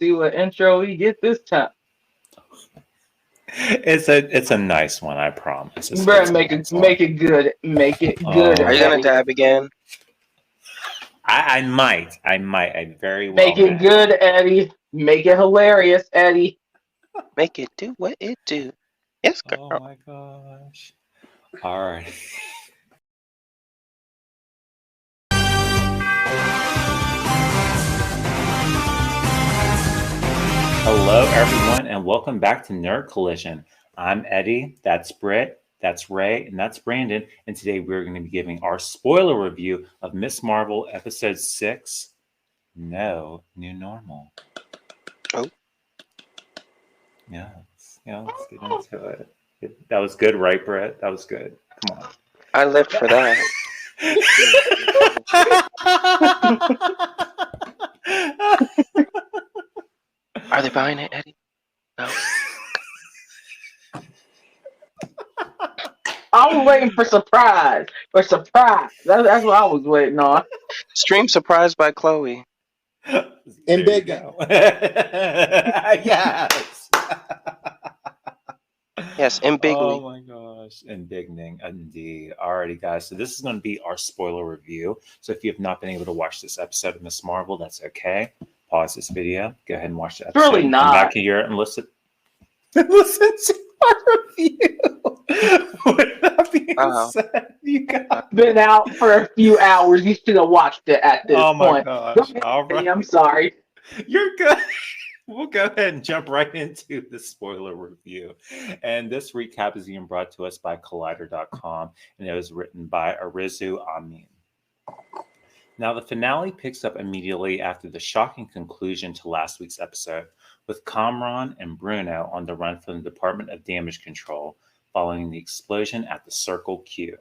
See what intro we get this time. It's a nice one, I promise. You It's better a make it nice one. good. Make it good, Are you gonna Oh, Eddie. dab again? I very well Make it may. good, Eddie. Make it hilarious, Eddie. Make it do what it do. Yes, Oh girl. my gosh. All right. Hello, everyone, and welcome back to Nerd Collision. I'm Eddie, that's Britt, that's Ray, and that's Brandon. And today we're going to be giving our spoiler review of Miss Marvel Episode 6, No New Normal. Oh. Yeah, let's get into it. That was good, right, Brett? That was good. Come on. I lived for that. Are they buying it, Eddie? No. I was waiting for surprise. For surprise. That's what I was waiting on. Stream surprised by Chloe. And There you big go. Yes. Yes, in Oh bigly. my gosh. Indigning indeed. Alrighty, guys. So this is going to be our spoiler review. So if you have not been able to watch this episode of Miss Marvel, that's okay. Pause this video. Go ahead and watch the It's really episode. And come back not. here and listen. Listen to our review. With that being Uh-oh. said, you guys. Been out for a few hours. You should have watched it at this Oh my point. Go gosh. ahead, All Eddie. right. I'm sorry. You're good. We'll go ahead and jump right into the spoiler review. And this recap is being brought to us by Collider.com, and it was written by Arizu Amin. Now, the finale picks up immediately after the shocking conclusion to last week's episode, with Kamron and Bruno on the run from the Department of Damage Control following the explosion at the Circle Q.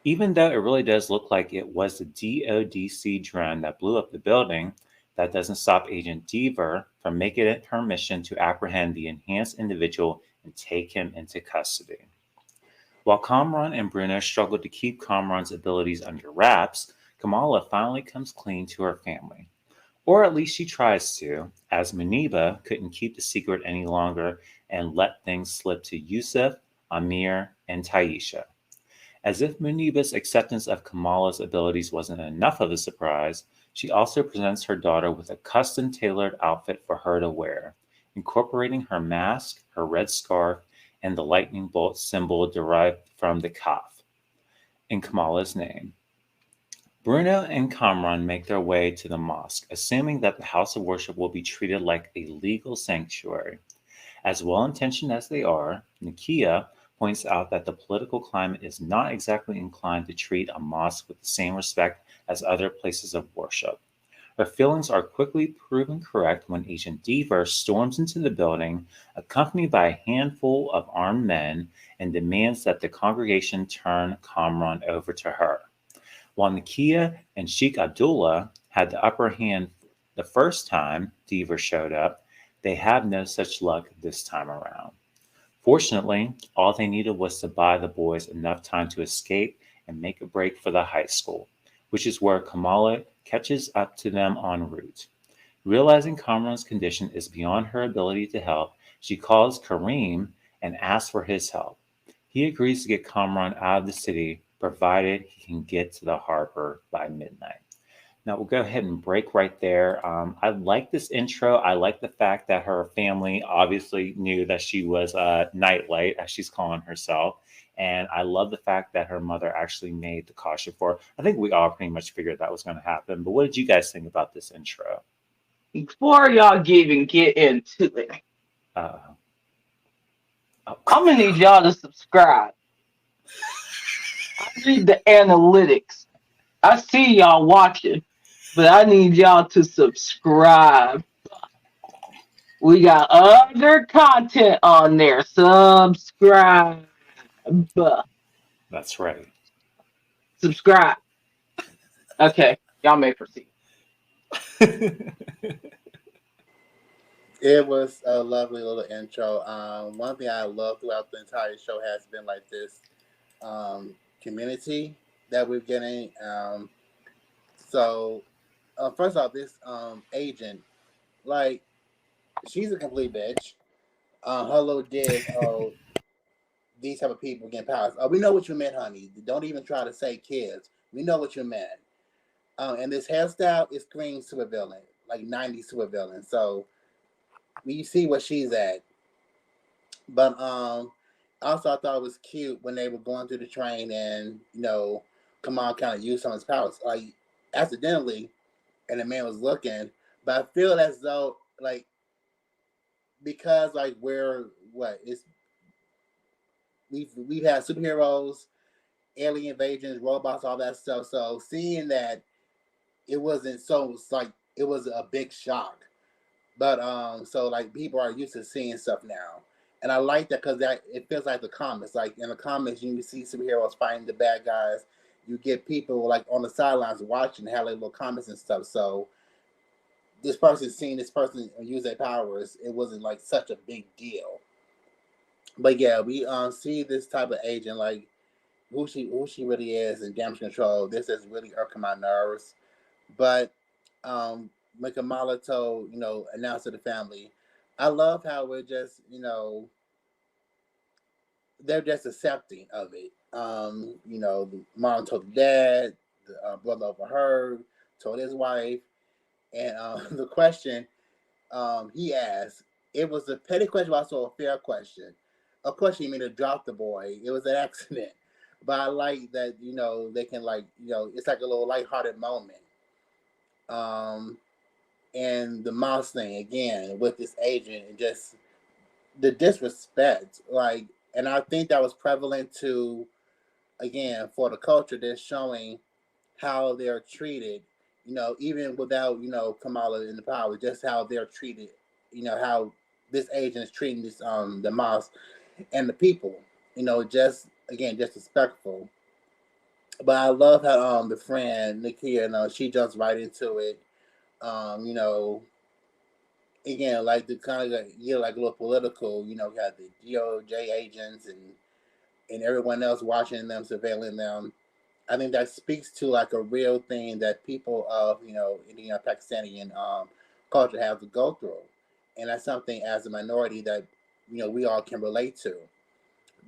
Even though it really does look like it was the DODC drone that blew up the building, that doesn't stop Agent Deaver from making it her mission to apprehend the enhanced individual and take him into custody. While Kamran and Bruno struggle to keep Kamran's abilities under wraps, Kamala finally comes clean to her family. Or at least she tries to, as Muniba couldn't keep the secret any longer and let things slip to Yusuf, Amir, and Taisha. As if Muniba's acceptance of Kamala's abilities wasn't enough of a surprise, she also presents her daughter with a custom tailored outfit for her to wear, incorporating her mask, her red scarf, and the lightning bolt symbol derived from the Kaf, in Kamala's name. Bruno and Kamran make their way to the mosque, assuming that the house of worship will be treated like a legal sanctuary. As well intentioned as they are, Nakia points out that the political climate is not exactly inclined to treat a mosque with the same respect as other places of worship. Her feelings are quickly proven correct when Agent Deaver storms into the building, accompanied by a handful of armed men, and demands that the congregation turn Kamran over to her. While Nakia and Sheikh Abdullah had the upper hand the first time Deaver showed up, they have no such luck this time around. Fortunately, all they needed was to buy the boys enough time to escape and make a break for the high school, which is where Kamala catches up to them en route. Realizing Kamran's condition is beyond her ability to help, she calls Kareem and asks for his help. He agrees to get Kamran out of the city, provided he can get to the harbor by midnight. Now we'll go ahead and break right there. I like this intro. I like the fact that her family obviously knew that she was Nightlight, as she's calling herself. And I love the fact that her mother actually made the caution for her. I think we all pretty much figured that was going to happen. But what did you guys think about this intro? Before y'all even get into it, Uh, oh. I'm gonna need y'all to subscribe. I need the analytics. I see y'all watching, but I need y'all to subscribe. We got other content on there. Subscribe. That's right. Subscribe. Okay, y'all may proceed. It was a lovely little intro. One thing I love throughout the entire show has been like this community that we're getting. So first off, this agent, like she's a complete bitch. Her little dig. Oh, these type of people getting powers. Oh, we know what you meant, honey. Don't even try to say kids. We know what you meant. And this hairstyle is screams super villain, like '90s super villain. So we see what she's at. But also I thought it was cute when they were going through the train and Kamron kind of used some of his powers, like accidentally, and the man was looking. But I feel as though because we're what it's we've had superheroes, alien invasions, robots, all that stuff. So seeing that it wasn't so like it was a big shock. But so people are used to seeing stuff now, and I like that because that it feels like the comics. Like in the comics, you see superheroes fighting the bad guys. You get people like on the sidelines watching, have like little comments and stuff. So this person seeing this person use their powers, it wasn't like such a big deal. But yeah, we see this type of agent like who she really is in damage control. This is really irking my nerves. But when Kamala told, announced to the family, I love how we're just, they're just accepting of it. The mom told the dad, the brother overheard, told his wife, and the question he asked, it was a petty question, but also a fair question. Of course, he mean to drop the boy. It was an accident. But I like that, they can it's like a little lighthearted moment. Um, and the mouse thing again with this agent and just the disrespect, and I think that was prevalent to again for the culture. They're showing how they're treated, even without Kamala in the power, just how they're treated, how this agent is treating this the mouse and the people, just again disrespectful. But I love how the friend Nakia, she jumps right into it. um, you know, Again, like the kind of like a little political. You have the DOJ agents and everyone else watching them, surveilling them. I think that speaks to like a real thing that people of Indian Pakistani culture have to go through, and that's something as a minority that we all can relate to.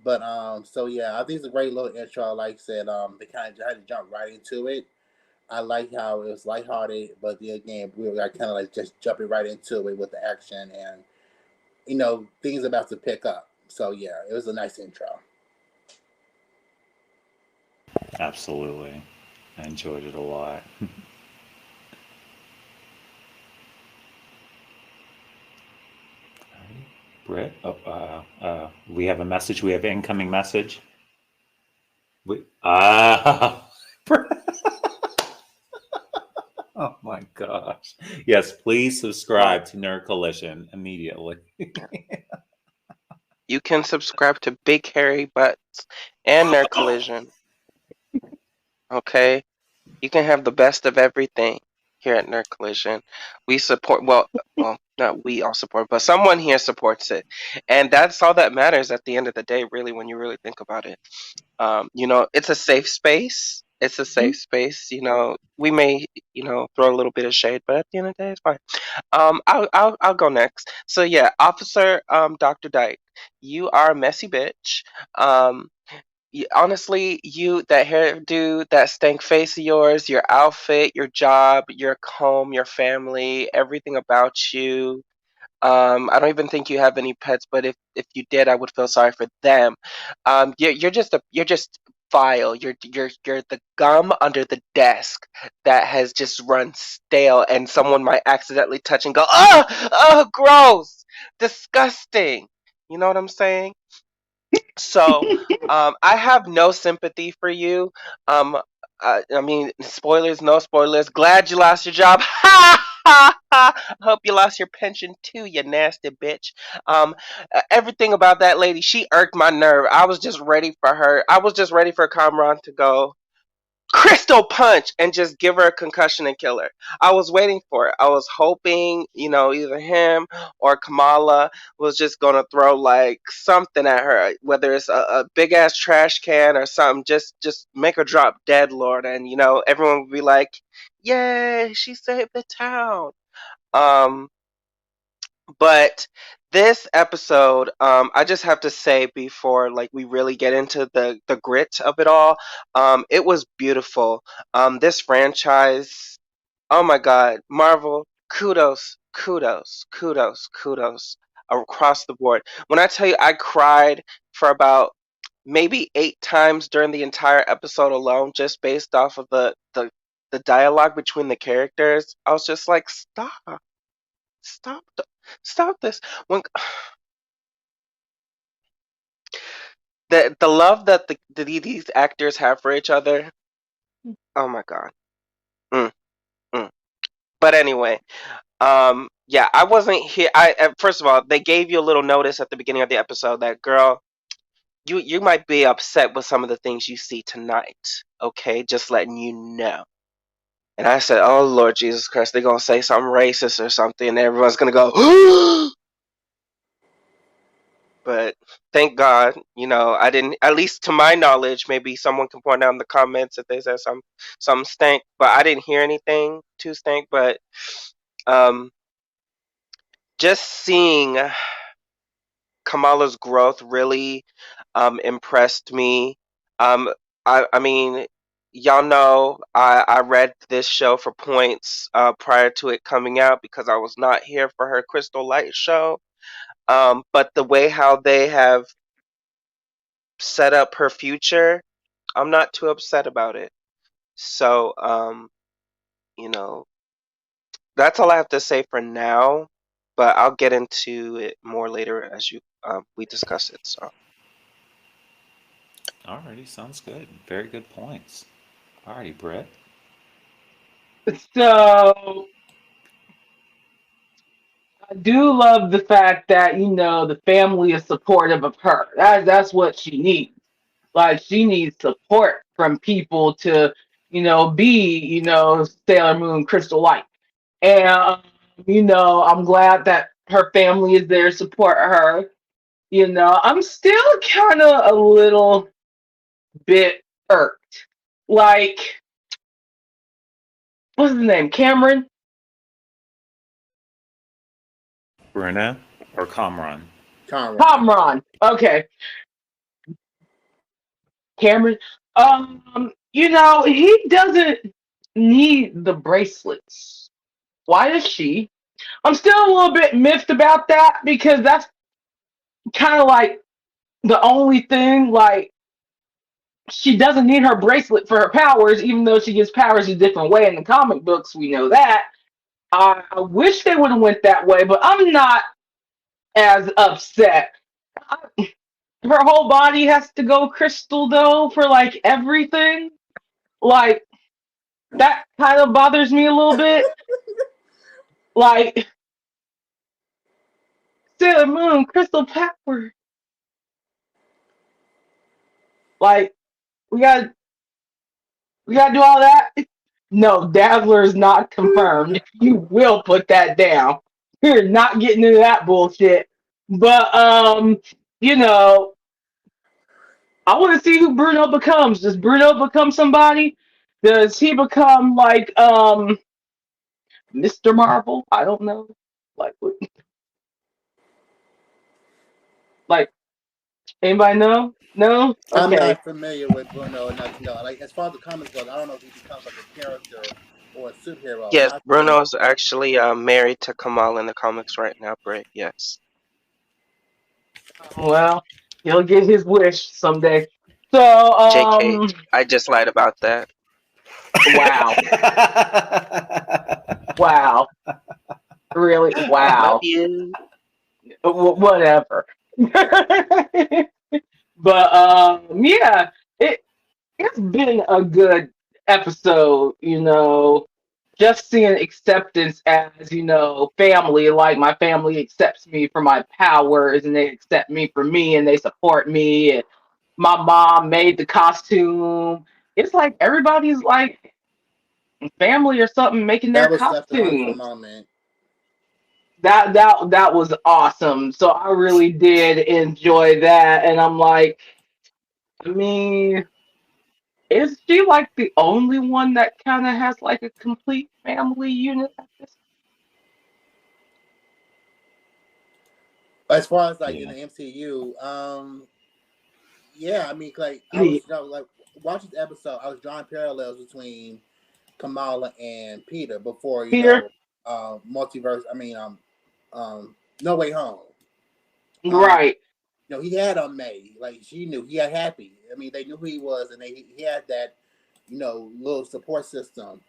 But so yeah, I think it's a great little intro. Like I said, they kind of had to jump right into it. I like how it was lighthearted, but then again, we were kind of like just jumping right into it with the action and things about to pick up. So yeah, it was a nice intro. Absolutely. I enjoyed it a lot. Britt, we have a message. We have an incoming message. Oh my gosh. Yes, please subscribe to Nerd Collision immediately. You can subscribe to Big Hairy Butts and Nerd Collision. Okay? You can have the best of everything here at Nerd Collision. We support, well, not we all support, but someone here supports it. And that's all that matters at the end of the day, really, when you really think about it. It's a safe space. It's a safe space. We may, throw a little bit of shade, but at the end of the day, it's fine. I'll go next. So yeah, Officer Dr. Dyke, you are a messy bitch. Honestly, that hairdo, that stank face of yours, your outfit, your job, your home, your family, everything about you. I don't even think you have any pets, but if you did, I would feel sorry for them. You're just vile. You're the gum under the desk that has just run stale, and someone might accidentally touch and go, oh, oh, gross, disgusting. You know what I'm saying? So, I have no sympathy for you. Um, I mean, spoilers, no spoilers. Glad you lost your job. Ha ha ha! Hope you lost your pension too, you nasty bitch. Um, Everything about that lady, she irked my nerve. I was just ready for her. I was just ready for Kamran to go crystal punch and just give her a concussion and kill her. I was waiting for it. I was hoping, either him or Kamala was just gonna throw like something at her, whether it's a big ass trash can or something. Just make her drop dead, Lord, and everyone would be like, "Yay, she saved the town." Um, But this episode, I just have to say before like we really get into the grit of it all, it was beautiful. This franchise, oh my God, Marvel, kudos, kudos, kudos, kudos across the board. When I tell you I cried for about maybe 8 times during the entire episode alone, just based off of the dialogue between the characters, I was just like, stop, stop, stop this. When the love that these actors have for each other, oh my God. Mm, mm. But anyway, yeah, I wasn't here. First of all, they gave you a little notice at the beginning of the episode that girl, you might be upset with some of the things you see tonight. Okay, just letting you know. And I said, oh Lord Jesus Christ, they're gonna say something racist or something, and everyone's gonna go. But thank God, I didn't. At least to my knowledge, maybe someone can point out in the comments if they said some stank, but I didn't hear anything too stank. But um, just seeing Kamala's growth really impressed me. Um, I mean, y'all know I read this show for points prior to it coming out because I was not here for her Crystal Light show. But the way how they have set up her future, I'm not too upset about it. So, you know, that's all I have to say for now. But I'll get into it more later as we discuss it. So. Alrighty, sounds good. Very good points. Alrighty, Brett. So I do love the fact that the family is supportive of her. That's what she needs. Like she needs support from people to be Sailor Moon Crystal Light. And I'm glad that her family is there to support her. I'm still kind of a little bit irked. Like, what's his name? Cameron? Bruno or Kamron? Kamron. Okay. Cameron. He doesn't need the bracelets. Why does she? I'm still a little bit miffed about that because that's kind of like the only thing. Like, she doesn't need her bracelet for her powers, even though she gets powers a different way in the comic books. We know that. I wish they would have went that way, but I'm not as upset. Her whole body has to go crystal though for like everything. Like that kind of bothers me a little bit. Like Sailor Moon, crystal power. Like we got we gotta do all that. No, Dazzler is not confirmed. You will put that down. You're not getting into that bullshit. But you know, I want to see who Bruno becomes. Does Bruno become somebody? Does he become like Mr. Marvel? I don't know. Like like anybody know? No? I'm Okay. not familiar with Bruno enough to know. Like as far as the comics go, I don't know if he becomes like a character or a superhero. Yes, Not familiar. Bruno's actually married to Kamal in the comics right now, Brit. Yes. Well, he'll get his wish someday. So, JK, I just lied about that. wow. Wow. Really? I love Wow. you. Whatever. But yeah, it's been a good episode, just seeing acceptance as, family, like my family accepts me for my powers and they accept me for me and they support me. And my mom made the costume. It's like everybody's like family or something making their That was such a wonderful costumes. moment. That was awesome. So I really did enjoy that. And I'm like, I mean, is she like the only one that kind of has like a complete family unit at this? as far as like Yeah. in the MCU, yeah, I mean, like I was like watching this episode, I was drawing parallels between Kamala and Peter before Peter, multiverse. I mean, No Way Home. right. You know, he had on May, like she knew he had Happy. I mean, they knew who he was, and he had that, little support system.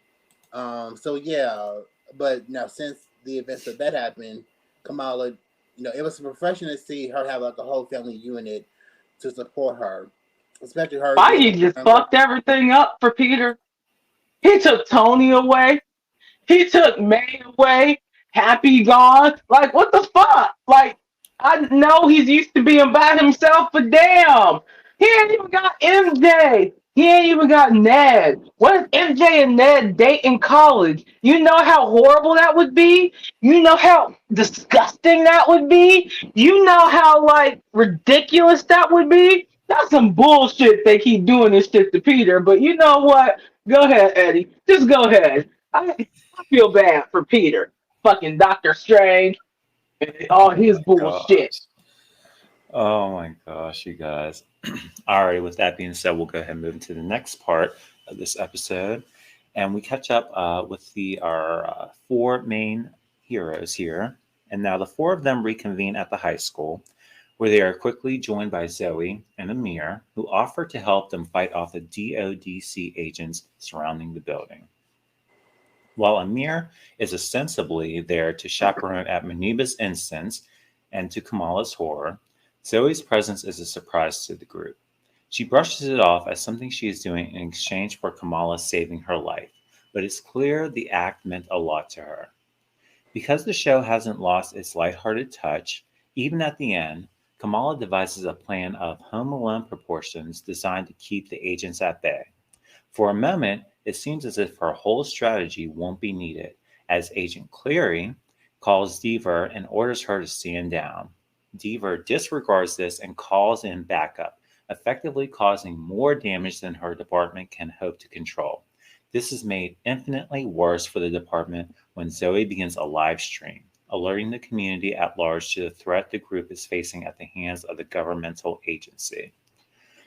So yeah, but now since the events of that happened, Kamala, it was refreshing to see her have like a whole family unit to support her, especially her being Feige just younger. fucked everything up for Peter. He took Tony away. He took May away. Happy gone. Like, what the fuck? Like, I know he's used to being by himself, but damn. He ain't even got MJ. He ain't even got Ned. What if MJ and Ned date in college? You know how horrible that would be? You know how disgusting that would be? You know how, like, ridiculous that would be? That's some bullshit they keep doing this shit to Peter, but you know what? Go ahead, Eddie. Just go ahead. I feel bad for Peter. Fucking Doctor Strange and all his bullshit. Gosh. Oh my gosh, you guys. All right, with that being said, we'll go ahead and move into the next part of this episode. And we catch up with our four main heroes here. And now the four of them reconvene at the high school, where they are quickly joined by Zoe and Amir, who offer to help them fight off the DODC agents surrounding the building. While Amir is ostensibly there to chaperone at Muniba's instance, and to Kamala's horror, Zoe's presence is a surprise to the group. She brushes it off as something she is doing in exchange for Kamala saving her life, but it's clear the act meant a lot to her. Because the show hasn't lost its lighthearted touch, even at the end, Kamala devises a plan of Home Alone proportions designed to keep the agents at bay. For a moment, it seems as if her whole strategy won't be needed, as Agent Cleary calls Deaver and orders her to stand down. Deaver disregards this and calls in backup, effectively causing more damage than her department can hope to control. This is made infinitely worse for the department when Zoe begins a live stream, alerting the community at large to the threat the group is facing at the hands of the governmental agency.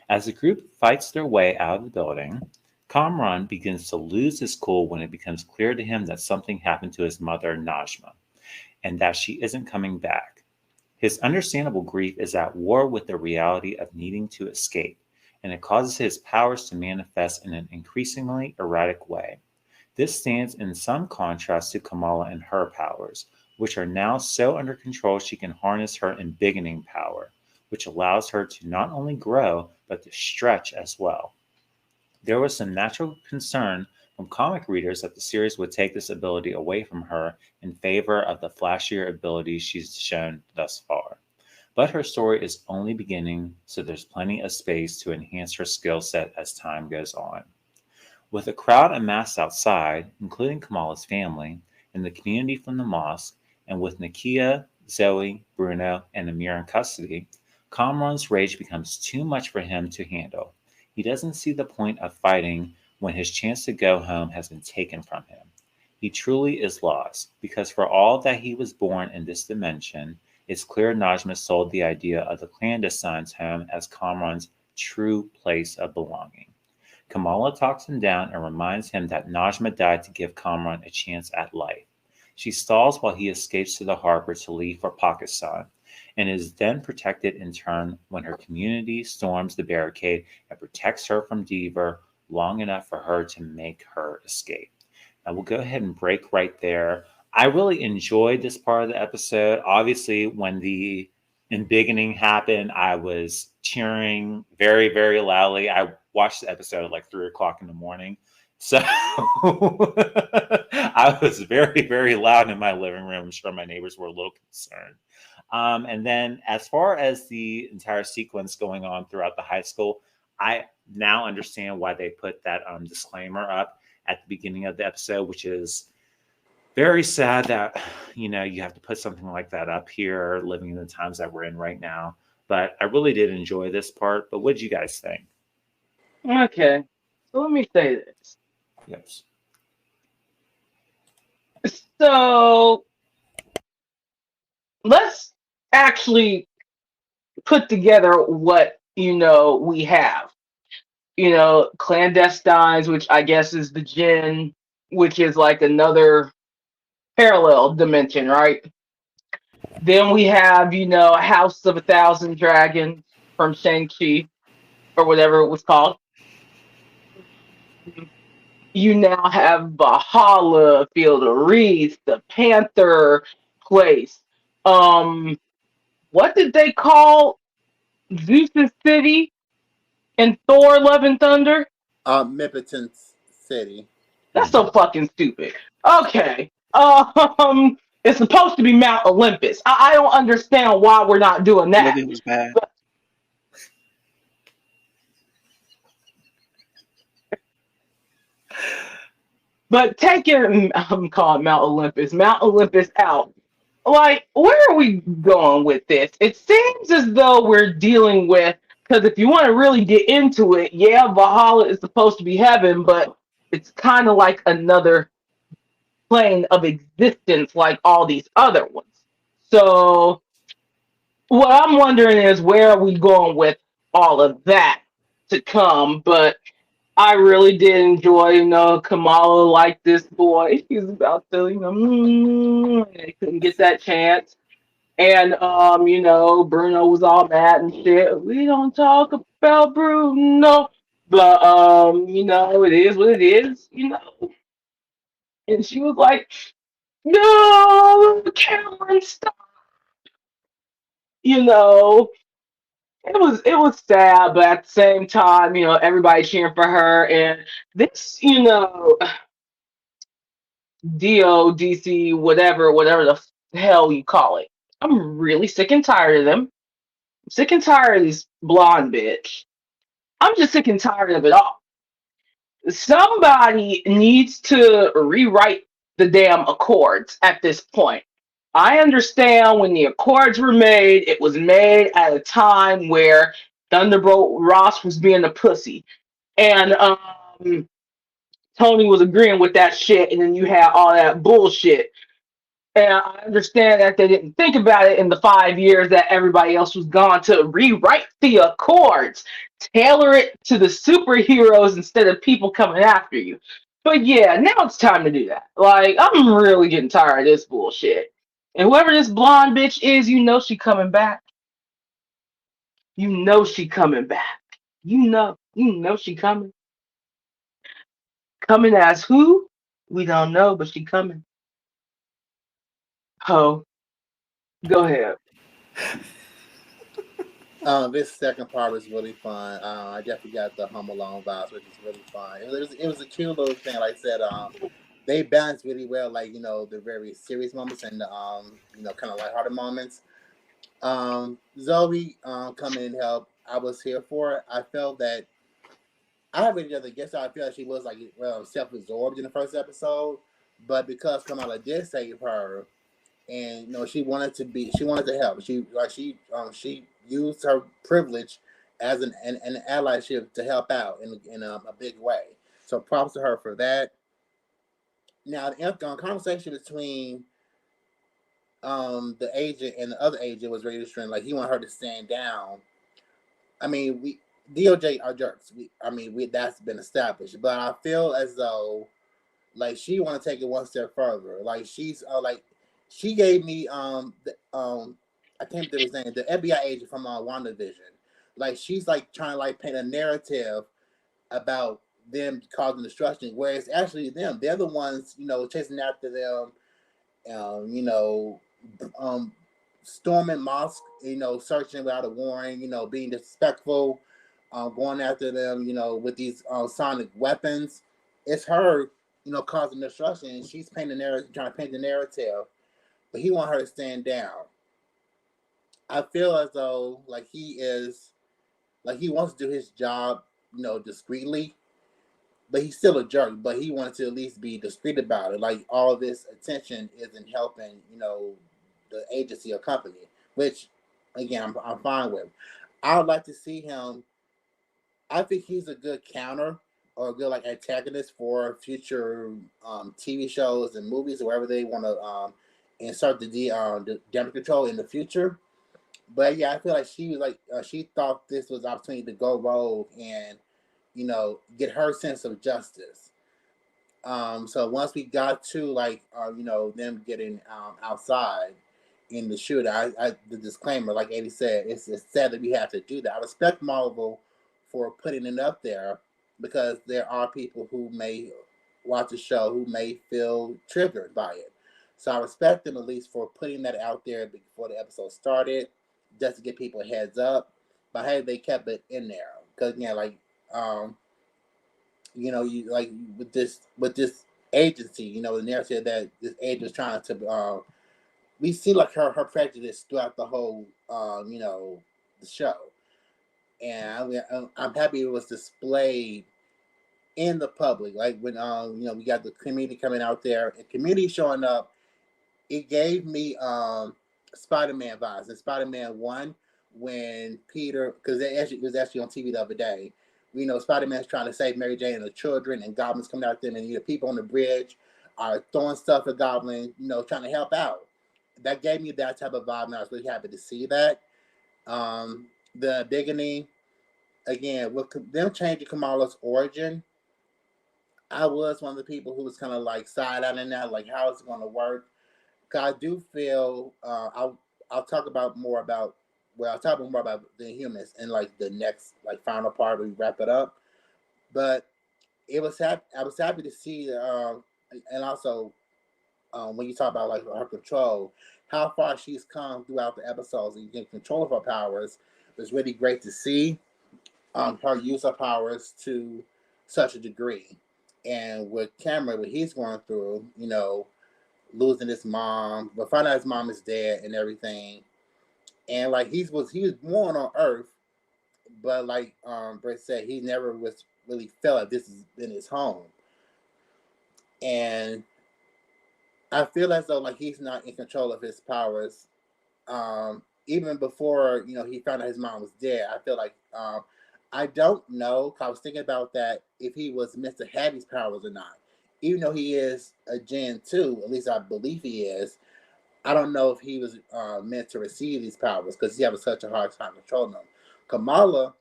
As the group fights their way out of the building, Kamron begins to lose his cool when it becomes clear to him that something happened to his mother, Najma, and that she isn't coming back. His understandable grief is at war with the reality of needing to escape, and it causes his powers to manifest in an increasingly erratic way. This stands in some contrast to Kamala and her powers, which are now so under control she can harness her embiggening power, which allows her to not only grow, but to stretch as well. There was some natural concern from comic readers that the series would take this ability away from her in favor of the flashier abilities she's shown thus far. But her story is only beginning, so there's plenty of space to enhance her skill set as time goes on. With a crowd amassed outside, including Kamala's family and the community from the mosque, and with Nakia, Zoe, Bruno, and Amir in custody, Kamran's rage becomes too much for him to handle. He doesn't see the point of fighting when his chance to go home has been taken from him. He truly is lost, because for all that he was born in this dimension, it's clear Najma sold the idea of the clandestine's home as Kamran's true place of belonging. Kamala talks him down and reminds him that Najma died to give Kamran a chance at life. She stalls while he escapes to the harbor to leave for Pakistan, and is then protected in turn when her community storms the barricade and protects her from Deaver long enough for her to make her escape. Now we'll go ahead and break right there. I really enjoyed this part of the episode. Obviously, when the embiggening happened, I was cheering very, very loudly. I watched the episode at like 3 o'clock in the morning. So I was very, very loud in my living room. I'm sure my neighbors were a little concerned. And then as far as the entire sequence going on throughout the high school, I now understand why they put that disclaimer up at the beginning of the episode, which is very sad that, you have to put something like that up here, living in the times that we're in right now. But I really did enjoy this part. But what did you guys think? Okay, so let me say this. Yes. So let's actually put together what we have. Clandestines, which I guess is the Jinn, which is like another parallel dimension, right? Then we have, House of a Thousand Dragons from Shang-Chi, or whatever it was called. You now have Valhalla, Field of Reeds, the Panther place. What did they call Zeus's city in Thor: Love and Thunder? Omnipotence City. That's so fucking stupid. Okay. It's supposed to be Mount Olympus. I don't understand why we're not doing The that. movie was bad. But taking, I'm calling Mount Olympus out. Like, where are we going with this? It seems as though we're dealing with, because if you want to really get into it, yeah, Valhalla is supposed to be heaven, but it's kind of like another plane of existence like all these other ones. So, what I'm wondering is where are we going with all of that to come? But I really did enjoy, Kamala like this boy. He's about to, they couldn't get that chance. And Bruno was all mad and shit. We don't talk about Bruno. But it is what it is. And she was like, no, Cameron, stop. You know, it was sad, but at the same time, everybody cheering for her. And this, DODC, whatever the hell you call it. I'm really sick and tired of them. I'm sick and tired of this blonde bitch. I'm just sick and tired of it all. Somebody needs to rewrite the damn Accords at this point. I understand when the Accords were made, it was made at a time where Thunderbolt Ross was being a pussy. And Tony was agreeing with that shit, and then you had all that bullshit. And I understand that they didn't think about it in the 5 years that everybody else was gone to rewrite the Accords, tailor it to the superheroes instead of people coming after you. But yeah, now it's time to do that. Like, I'm really getting tired of this bullshit. And whoever this blonde bitch is, she coming back. She coming back. She coming. Coming as who? We don't know, but she coming. Ho, go ahead. This second part was really fun. I definitely got the Home Alone vibes, which is really fun. It was a cute little thing. Like I said, they balanced really well, like the very serious moments and the kind of lighthearted moments. Zoe coming in and help. I was here for it. I felt that I really didn't guess. I feel like she was like self-absorbed in the first episode, but because Kamala did save her, and she wanted to help. She used her privilege as an allyship to help out in a big way. So props to her for that. Now the conversation between the agent and the other agent was really strange. Like he wanted her to stand down. I mean, we DOJ are jerks. We that's been established. But I feel as though like she want to take it one step further. Like she's she gave me I can't think of his name, the FBI agent from WandaVision. Like she's like trying to like paint a narrative about them causing destruction, whereas actually they're the ones chasing after them. Um, you know, um, Storming mosque, searching without a warrant, being disrespectful, going after them, with these sonic weapons. It's her, causing destruction. She's painting the narrative, trying to paint the narrative, but he want her to stand down. I feel as though he wants to do his job, discreetly, but he's still a jerk. But he wants to at least be discreet about it. Like all this attention isn't helping, the agency or company, which again I'm fine with. I would like to see him. I think he's a good counter or a good like antagonist for future TV shows and movies or wherever they want to insert the damage control in the future. But yeah, I feel like she was like she thought this was an opportunity to go rogue and get her sense of justice. So once we got to like them getting outside in the shooter, the disclaimer, like Eddie said, it's sad that we have to do that. I respect Marvel for putting it up there because there are people who may watch the show who may feel triggered by it. So I respect them at least for putting that out there before the episode started, just to give people a heads up. But hey, they kept it in there because um, you like with this agency, the narrative that this agent is trying to we see like her prejudice throughout the whole the show. And I'm happy it was displayed in the public, like when we got the community coming out there and community showing up. It gave me Spider-Man vibes. And Spider-Man 1, when Peter, because it was actually on TV the other day, Spider-Man's trying to save Mary Jane and the children, and Goblin's coming out there, and people on the bridge are throwing stuff at Goblin, trying to help out. That gave me that type of vibe, and I was really happy to see that. The beginning, again, with them changing Kamala's origin, I was one of the people who was kind of like side-eyeing that, like, how is it going to work? Cause I do feel I'll talk about more about I'll talk more about the humans in like the next like final part where we wrap it up. But I was happy to see and also when you talk about like her control, how far she's come throughout the episodes and getting control of her powers. It was really great to see her use her powers to such a degree. And with Cameron, what he's going through, losing his mom, but find out his mom is dead and everything. And like he was born on Earth, but like Brett said, he never was really felt like this has been his home. And I feel as though like he's not in control of his powers. Even before he found out his mom was dead, I feel like I don't know. 'Cause I was thinking about that if he was meant to have these powers or not. Even though he is a Gen 2, at least I believe he is. I don't know if he was meant to receive these powers because he having such a hard time controlling them. Kamala,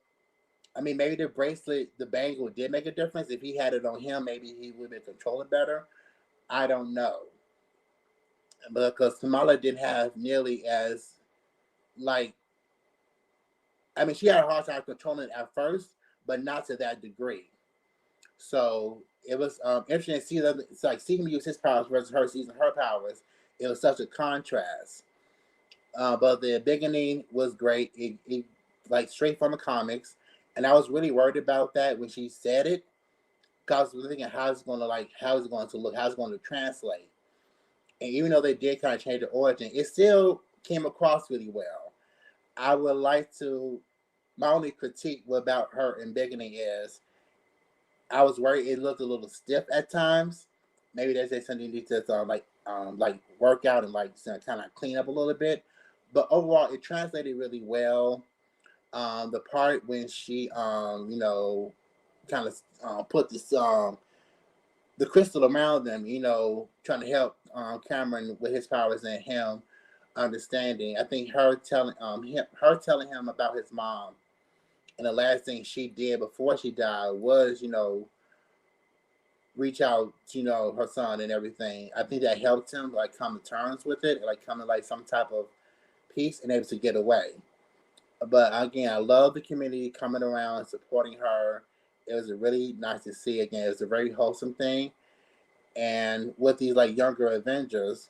I mean, maybe the bracelet, the bangle did make a difference. If he had it on him, maybe he would have been controlling better. I don't know. But because Kamala didn't have nearly as, like, I mean, she had a hard time controlling it at first, but not to that degree. So it was interesting to see that it's like seeing him use his powers versus her using her powers. It was such a contrast. But the beginning was great. It like straight from the comics, and I was really worried about that when she said it, because I was thinking how is it going to look, how is it going to translate. And even though they did kind of change the origin, it still came across really well. I would like to. My only critique about her in beginning is I was worried it looked a little stiff at times. Maybe there's something you need to like work out and like kind of clean up a little bit. But overall, it translated really well. The part when she kind of put this the crystal around them, trying to help Cameron with his powers and him understanding. I think her telling him about his mom, and the last thing she did before she died was reach out to her son and everything. I think that helped him like come to terms with it, like come to like some type of peace and able to get away. But again, I love the community coming around and supporting her. It was really nice to see. Again, it was a very wholesome thing. And with these like younger Avengers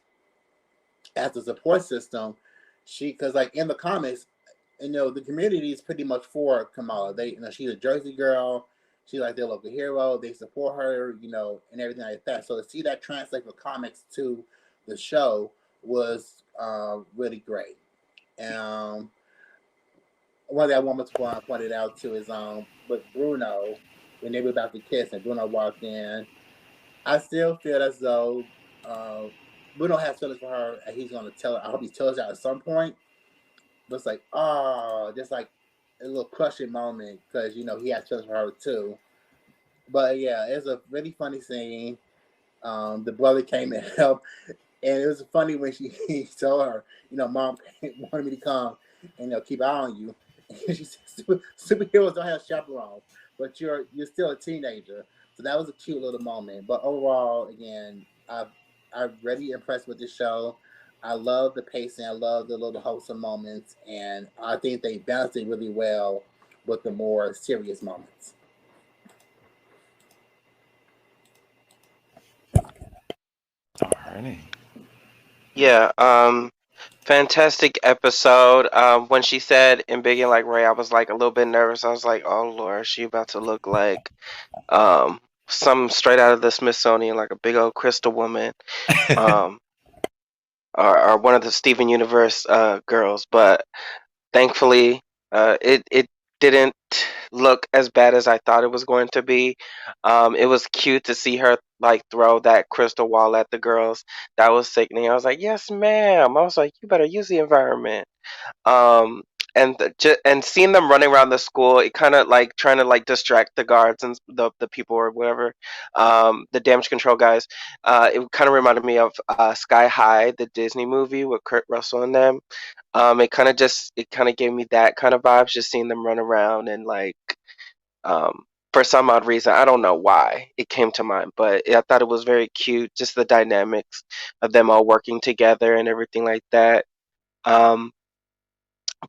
as a support system, because like in the comics, the community is pretty much for Kamala. They, she's a Jersey girl. She's like their local hero. They support her, and everything like that. So to see that translate from comics to the show was really great. And one thing I wanted to point it out too is with Bruno, when they were about to kiss and Bruno walked in, I still feel as though Bruno has feelings for her and he's gonna tell her. I hope he tells her at some point. But it's like, oh, just like a little crushing moment because he has feelings for her too. But yeah, it was a really funny scene. The brother came and helped, and it was funny when he told her, Mom wanted me to come. and they'll keep an eye on you. She said, superheroes don't have chaperones, but you're still a teenager. So that was a cute little moment. But overall, again, I'm really impressed with this show. I love the pacing. I love the little wholesome moments, and I think they balanced it really well with the more serious moments. Alrighty. Yeah, fantastic episode. When she said in Big and Like Ray, I was like a little bit nervous. I was like, oh Lord, she about to look like some straight out of the Smithsonian, like a big old crystal woman. Um or one of the Steven Universe girls, but thankfully it didn't look as bad as I thought it was going to be. It was cute to see her like throw that crystal wall at the girls. That was sickening. I was like, yes, ma'am. I was like, you better use the environment. Um, and seeing them running around the school, it kind of like trying to like distract the guards and the people or whatever, the damage control guys. It kind of reminded me of Sky High, the Disney movie with Kurt Russell and them. It kind of gave me that kind of vibes, just seeing them run around and like, um, for some odd reason, I don't know why it came to mind, but I thought it was very cute, just the dynamics of them all working together and everything like that. Um,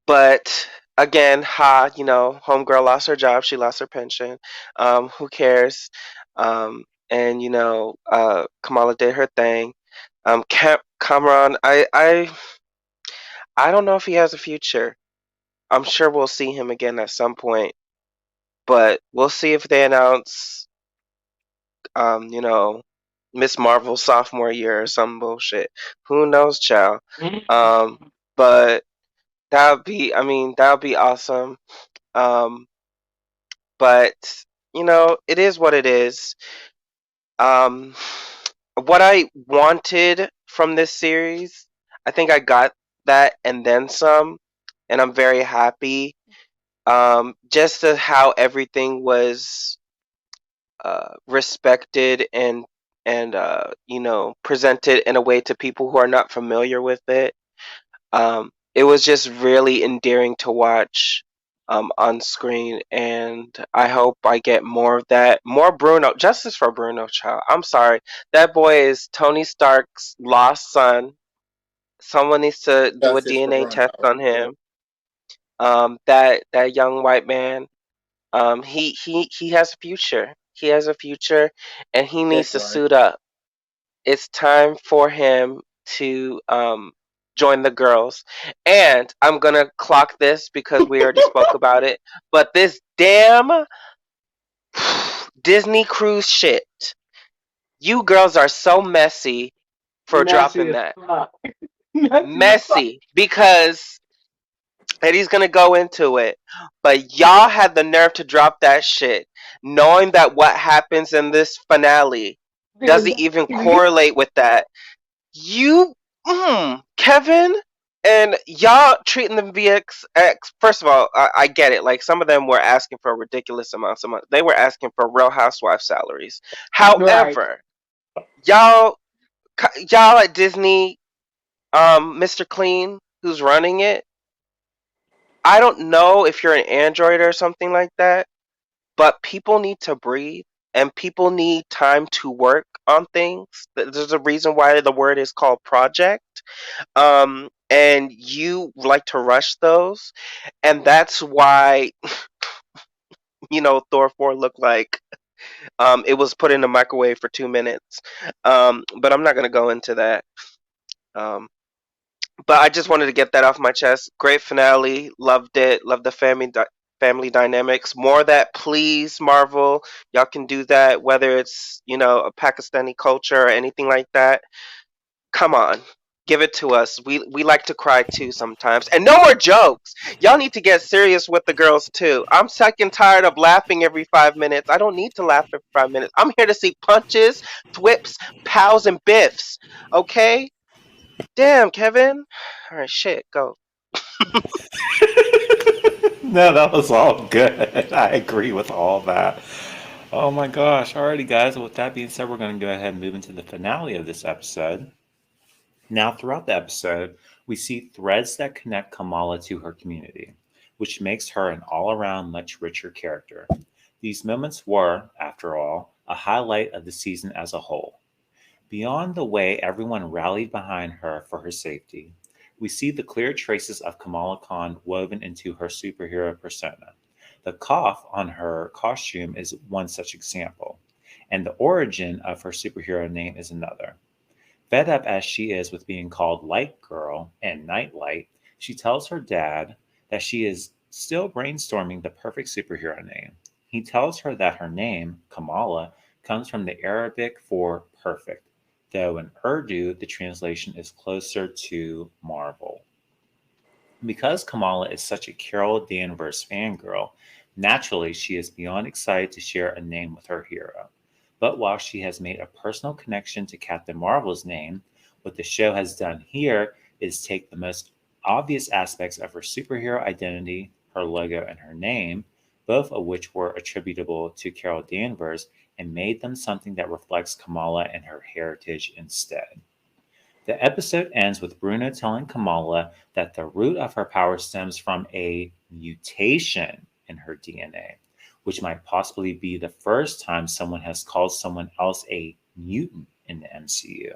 but again, homegirl lost her job, she lost her pension. Who cares? And Kamala did her thing. Kamron, I don't know if he has a future. I'm sure we'll see him again at some point, but we'll see if they announce, um, you know, Miss Marvel sophomore year or some bullshit. Who knows, child? Um, but that would be awesome. Um, but it is what it is. Um, what I wanted from this series, I think I got that and then some, and I'm very happy. Just how everything was respected and presented in a way to people who are not familiar with it. It was just really endearing to watch on screen, and I hope I get more of that. More Bruno, justice for Bruno, child. I'm sorry, that boy is Tony Stark's lost son. Someone needs to do a Justice for DNA test Bruno. on him. That young white man. He has a future. He has a future, and he needs That's to right. suit up. It's time for him to join the girls. And I'm gonna clock this because we already spoke about it. But this damn Disney cruise shit. You girls are so messy for Messy dropping as that. fuck. Messy as fuck. Messy because Eddie's gonna go into it. But y'all had the nerve to drop that shit, knowing that what happens in this finale doesn't even correlate with that. You, Kevin, and y'all treating them VXX. First of all, I get it. Like some of them were asking for ridiculous amounts of money. They were asking for Real Housewife salaries. Right. However, y'all, y'all at Disney, Mr. Clean, who's running it. I don't know if you're an Android or something like that, but people need to breathe and people need time to work on things. There's a reason why the word is called project. And you like to rush those, and that's why Thor 4 looked like it was put in the microwave for 2 minutes. But I'm not gonna go into that. Um, but I just wanted to get that off my chest. Great finale, loved it, loved the family dynamics. More of that, please, Marvel. Y'all can do that, whether it's a Pakistani culture or anything like that. Come on, give it to us. We like to cry too sometimes. And no more jokes. Y'all need to get serious with the girls too. I'm sick and tired of laughing every 5 minutes. I don't need to laugh every 5 minutes. I'm here to see punches, thwips, pows, and biffs. Okay? Damn, Kevin. All right, shit, go. No, that was all good. I agree with all that. Oh my gosh. Alrighty, guys. With that being said, we're going to go ahead and move into the finale of this episode. Now, throughout the episode, We see threads that connect Kamala to her community, which makes her an all around much richer character. These moments were, after all, a highlight of the season as a whole. Beyond the way everyone rallied behind her for her safety, we see the clear traces of Kamala Khan woven into her superhero persona. The cough on her costume is one such example, and the origin of her superhero name is another. Fed up as she is with being called Light Girl and Nightlight, she tells her dad that she is still brainstorming the perfect superhero name. He tells her that her name, Kamala, comes from the Arabic for perfect, though in Urdu the translation is closer to marvel. Because Kamala is such a Carol Danvers fangirl, naturally she is beyond excited to share a name with her hero. But while she has made a personal connection to Captain Marvel's name, what the show has done here is take the most obvious aspects of her superhero identity, her logo, and her name, both of which were attributable to Carol Danvers, and made them something that reflects Kamala and her heritage instead. The episode ends with Bruno telling Kamala that the root of her power stems from a mutation in her DNA, which might possibly be the first time someone has called someone else a mutant in the MCU,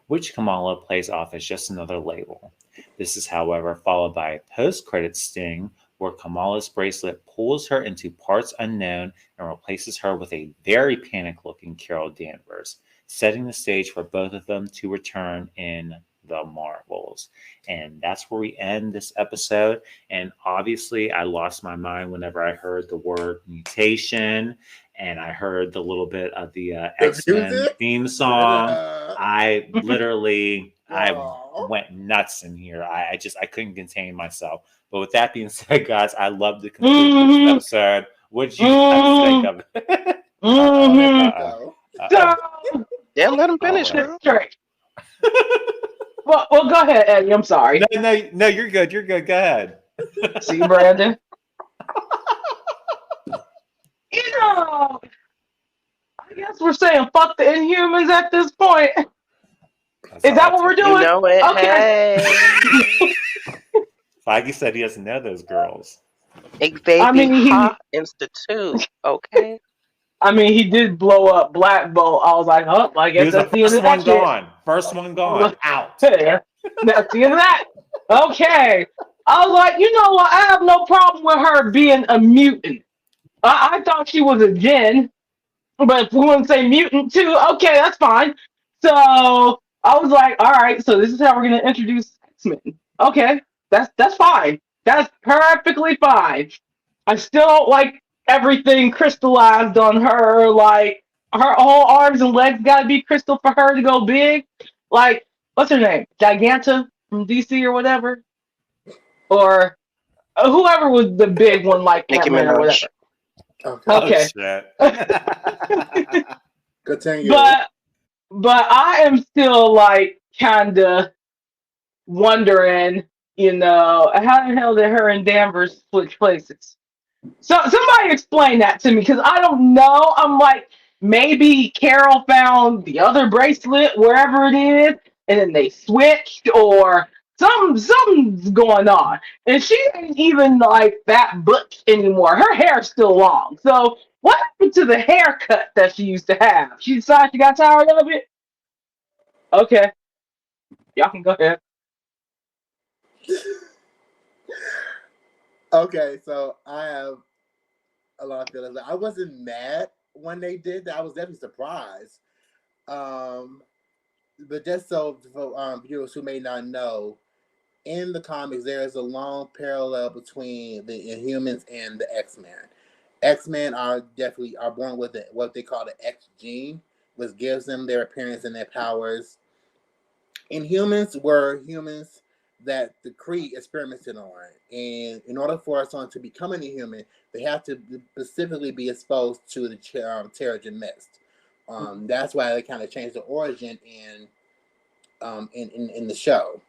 which Kamala plays off as just another label. This is, however, followed by a post credit sting where Kamala's bracelet pulls her into parts unknown and replaces her with a very panicked looking Carol Danvers, setting the stage for both of them to return in the Marvels. And that's where we end this episode. And obviously, I lost my mind whenever I heard the word mutation and I heard the little bit of the X-Men theme song. I literally, I went nuts in here. I couldn't contain myself. But with that being said, guys, I love to conclude this episode. What did you guys think of it? Yeah, let him finish, right. girl. Straight. Well, go ahead, Eddie. I'm sorry. No, you're good. You're good. Go ahead. See, Brandon. You know, I guess we're saying fuck the Inhumans at this point. Is that what we're doing? You know it. Okay. Hey. Feige said he doesn't know those girls. Xavier Institute. Okay. I mean, he did blow up Black Bolt. I was like, oh, I guess that's the end of that shit. First one gone. Out. Yeah, that's the end of that. Okay. I was like, you know what? I have no problem with her being a mutant. I thought she was a Jinn, but if we want to say mutant too, okay, that's fine. So I was like, all right, so this is how we're gonna introduce X-Men. Okay, that's fine. That's perfectly fine. I still don't like everything crystallized on her. Like her whole arms and legs got to be crystal for her to go big. Like what's her name? Giganta from DC or whatever, or whoever was the big one, like Ant-Man or whatever. Okay. Continue. But I am still like kinda wondering, how the hell did her and Danvers switch places? So somebody explain that to me, because I don't know. I'm like, maybe Carol found the other bracelet wherever it is, and then they switched, or something's going on. And she ain't even like that butch anymore. Her hair's still long. So what happened to the haircut that she used to have? She decided she got tired of it? Okay. Y'all can go ahead. Okay, so I have a lot of feelings. I wasn't mad when they did that. I was definitely surprised. But just so for viewers who may not know, in the comics there is a long parallel between the Inhumans and the X-Men. X-Men are born with what they call the X gene, which gives them their appearance and their powers. Inhumans were humans that the Kree experimented on, and in order for someone to become an Inhuman, they have to specifically be exposed to the Terrigen Mist. That's why they kind of changed the origin in the show.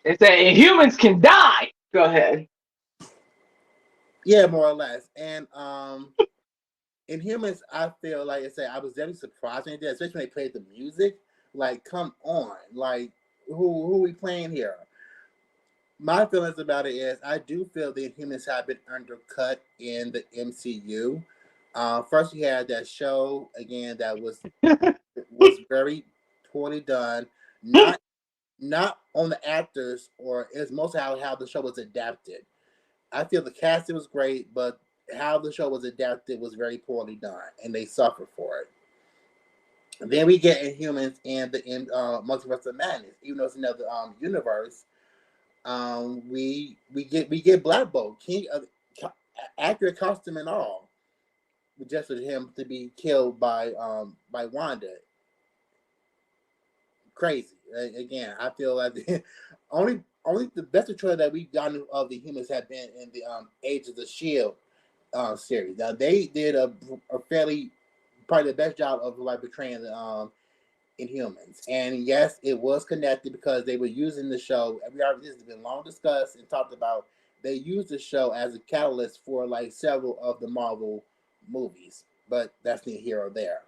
They say Inhumans can die. Go ahead. Yeah, more or less. And Inhumans, I feel like I was definitely surprised when they did, especially when they played the music. Like, come on, like who we playing here? My feelings about it is I do feel the Inhumans have been undercut in the MCU. First, you had that show again that was very poorly done. Not on the actors, or it's mostly how the show was adapted. I feel the casting was great, but how the show was adapted was very poorly done, and they suffered for it. Then we get Inhumans and the Multiverse of Madness, even though it's another universe. We get Black Bolt, King of accurate costume and all, just for him to be killed by Wanda. Crazy. Again, I feel like the only the best portrayal that we've gotten of the humans have been in the Age of the Shield series. Now they did a fairly probably the best job of like portraying the Inhumans. And yes, it was connected because they were using the show. This has been long discussed and talked about. They used the show as a catalyst for like several of the Marvel movies, but that's neither here or there.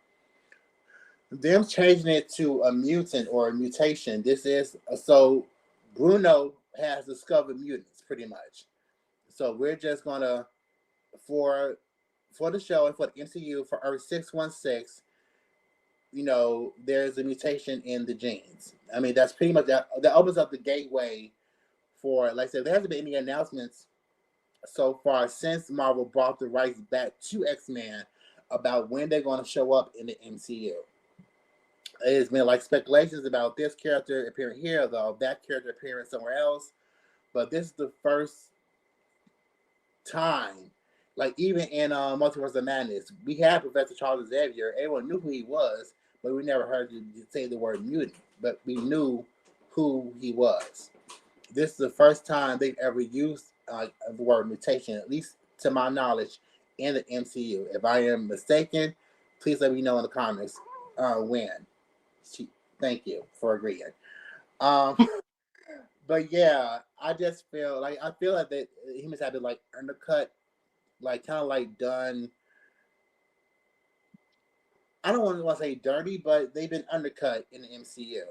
Them changing it to a mutant or a mutation. This is so Bruno has discovered mutants pretty much. So we're just gonna for the show and for the MCU for Earth 616. There's a mutation in the genes. I mean, that's pretty much that opens up the gateway for, like I said, there hasn't been any announcements so far since Marvel brought the rights back to X-Men about when they're going to show up in the MCU. It's been like speculations about this character appearing here, though, that character appearing somewhere else. But this is the first time, like even in Multiverse of Madness, we had Professor Charles Xavier. Everyone knew who he was, but we never heard you say the word mutant. But we knew who he was. This is the first time they've ever used the word mutation, at least to my knowledge, in the MCU. If I am mistaken, please let me know in the comments when. Thank you for agreeing. But yeah, I just feel like that humans have been like undercut, like kind of like done. I don't want to say dirty, but they've been undercut in the MCU,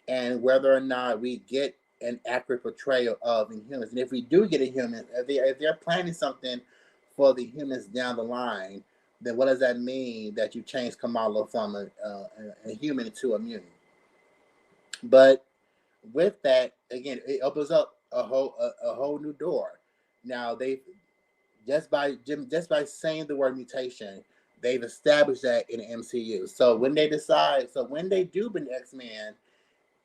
and whether or not we get an accurate portrayal of Inhumans, and if we do get a human, if they're planning something for the humans down the line, then what does that mean that you change Kamala from a human to a mutant? But with that, again, it opens up a whole new door. Now they just by saying the word mutation, they've established that in the MCU. So when they do bring X-Men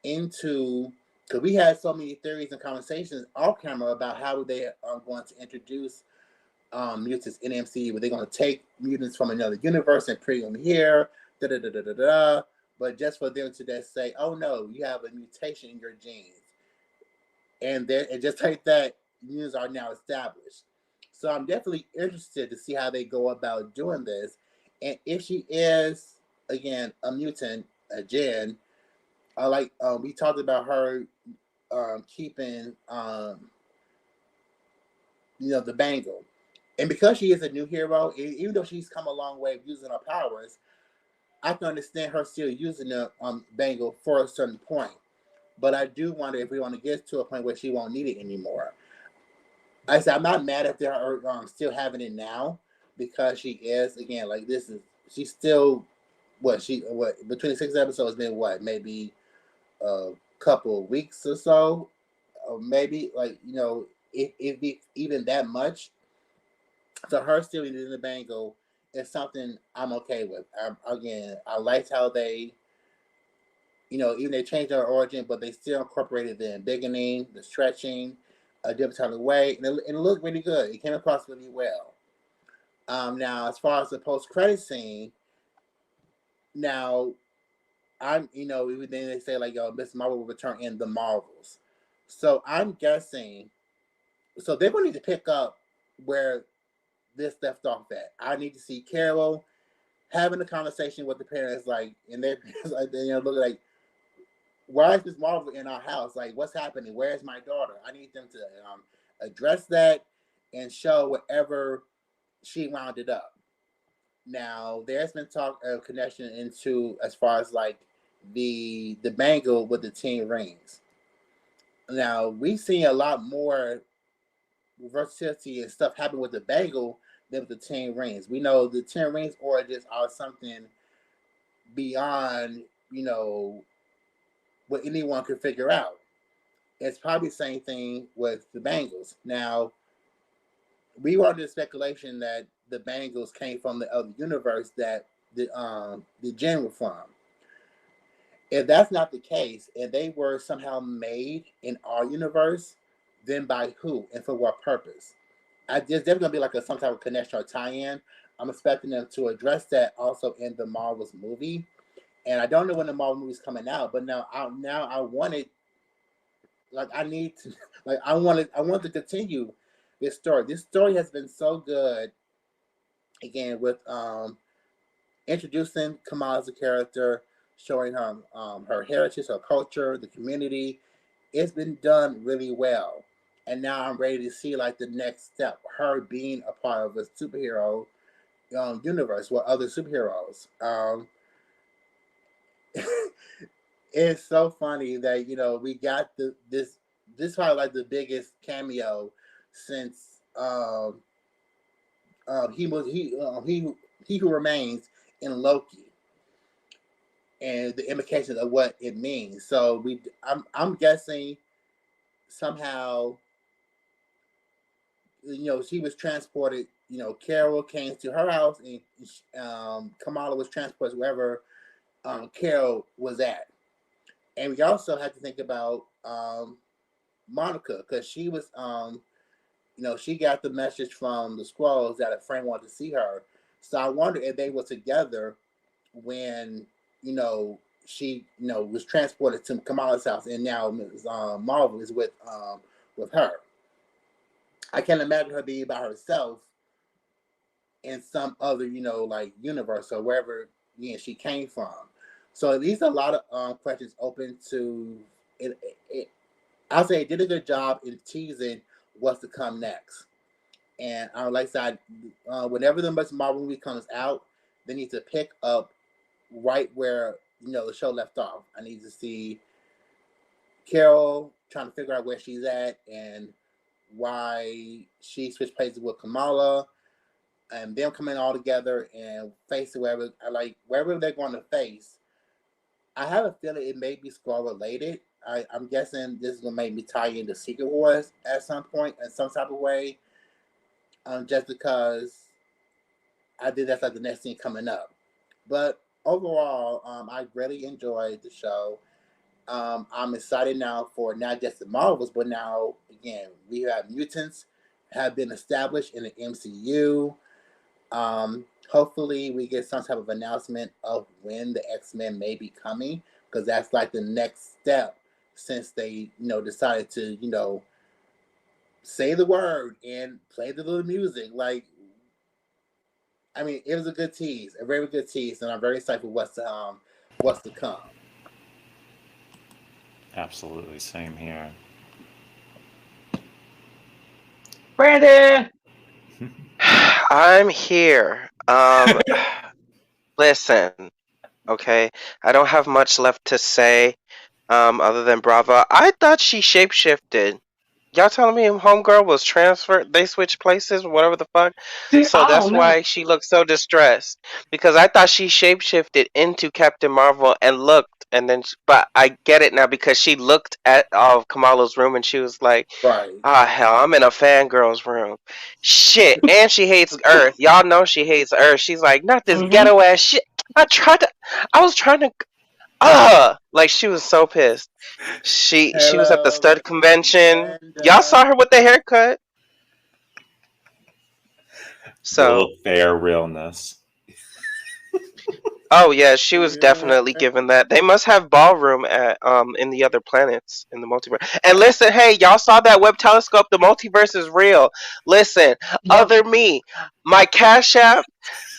into, because we had so many theories and conversations off camera about how they are going to introduce mutants in MCU. Were they going to take mutants from another universe and bring them here? Da da da da da da. But just for them to just say, "Oh no, you have a mutation in your genes," and just like that, mutants are now established. So I'm definitely interested to see how they go about doing this, and if she is again a mutant, a Jen. I like we talked about her keeping the bangle. And because she is a new hero, even though she's come a long way using her powers, I can understand her still using the bangle for a certain point. But I do wonder if we want to get to a point where she won't need it anymore. I said I'm not mad if they're still having it now, because she is again like she's still between 6 episodes been maybe a couple of weeks or so, or maybe if even that much. So her still using the bangle is something I'm okay with. I liked how they, even they changed their origin, but they still incorporated the embiggening, the stretching, a different type of way, and it looked really good. It came across really well. Now, as far as the post-credit scene, now even then they say Miss Marvel will return in the Marvels. So I'm guessing, so they're going to need to pick up where this left off at. I need to see Carol having a conversation with the parents, and their parents, look like, why is Miss Marvel in our house? Like, what's happening? Where's my daughter? I need them to address that and show wherever she wound it up. Now, there's been talk of connection into as far as the bangle with the 10 rings. Now we see a lot more versatility and stuff happen with the Bangle than with the Ten Rings. We know the Ten Rings origins are something beyond, what anyone could figure out. It's probably the same thing with the Bangles. Now, we were under the speculation that the Bangles came from the other universe that the Jinn were from. If that's not the case, and they were somehow made in our universe, then by who and for what purpose? There's definitely gonna be like some type of connection or tie-in. I'm expecting them to address that also in the Marvels movie, and I don't know when the Marvel movie's coming out, but now I want it. Like I need to, like I want to continue this story. This story has been so good. Again, with introducing Kamala as a character, showing her her heritage, her culture, the community. It's been done really well, and now I'm ready to see like the next step. Her being a part of a superhero universe with other superheroes. It's so funny that we got this probably like the biggest cameo since he who remains in Loki, and the implications of what it means. So I'm guessing somehow she was transported. Carol came to her house, and Kamala was transported wherever Carol was at. And we also had to think about Monica, because she was she got the message from the Skrulls that a friend wanted to see her. So I wonder if they were together when she was transported to Kamala's house, and now Marvel is with her. I can't imagine her being by herself in some other like universe or wherever she came from. So these are a lot of questions open to it. I'll say it did a good job in teasing what's to come next. And like I said, whenever the Marvel movie comes out, they need to pick up right where the show left off. I need to see Carol trying to figure out where she's at and why she switched places with Kamala, and them coming all together and facing wherever they're going to face. I have a feeling it may be Skrull related. I'm guessing this is gonna make me tie into Secret Wars at some point in some type of way. Just because I think that's like the next thing coming up. But overall, I really enjoyed the show. I'm excited now for not just the Marvels, but now again we have mutants have been established in the MCU. Hopefully we get some type of announcement of when the X-Men may be coming, because that's like the next step since they decided to say the word and play the little music. Like, I mean, it was a good tease, a very good tease, and I'm very excited for what's to come. Absolutely, same here. Brandon. I'm here. Listen, okay. I don't have much left to say, other than bravo. I thought she shapeshifted. Y'all telling me homegirl was transferred? They switched places, whatever the fuck. See, So I don't that's know. why she looked so distressed. Because I thought she shapeshifted into Captain Marvel and looked, and then, but I get it now because she looked at Kamala's room and she was like, Right. "Ah, hell, I'm in a fangirl's room." Shit, and she hates Earth. Y'all know she hates Earth. She's like, "Not this Mm-hmm. ghetto ass shit." I was trying to, like she was so pissed. She was at the Hello, stud convention. Y'all Brenda. saw her with the haircut. So, Full of fair realness. oh yeah, she was Yeah. definitely given that. They must have ballroom at in the other planets in the multiverse. And listen, hey, y'all saw that web telescope? The multiverse is real. Listen, Yep. other me, my Cash App.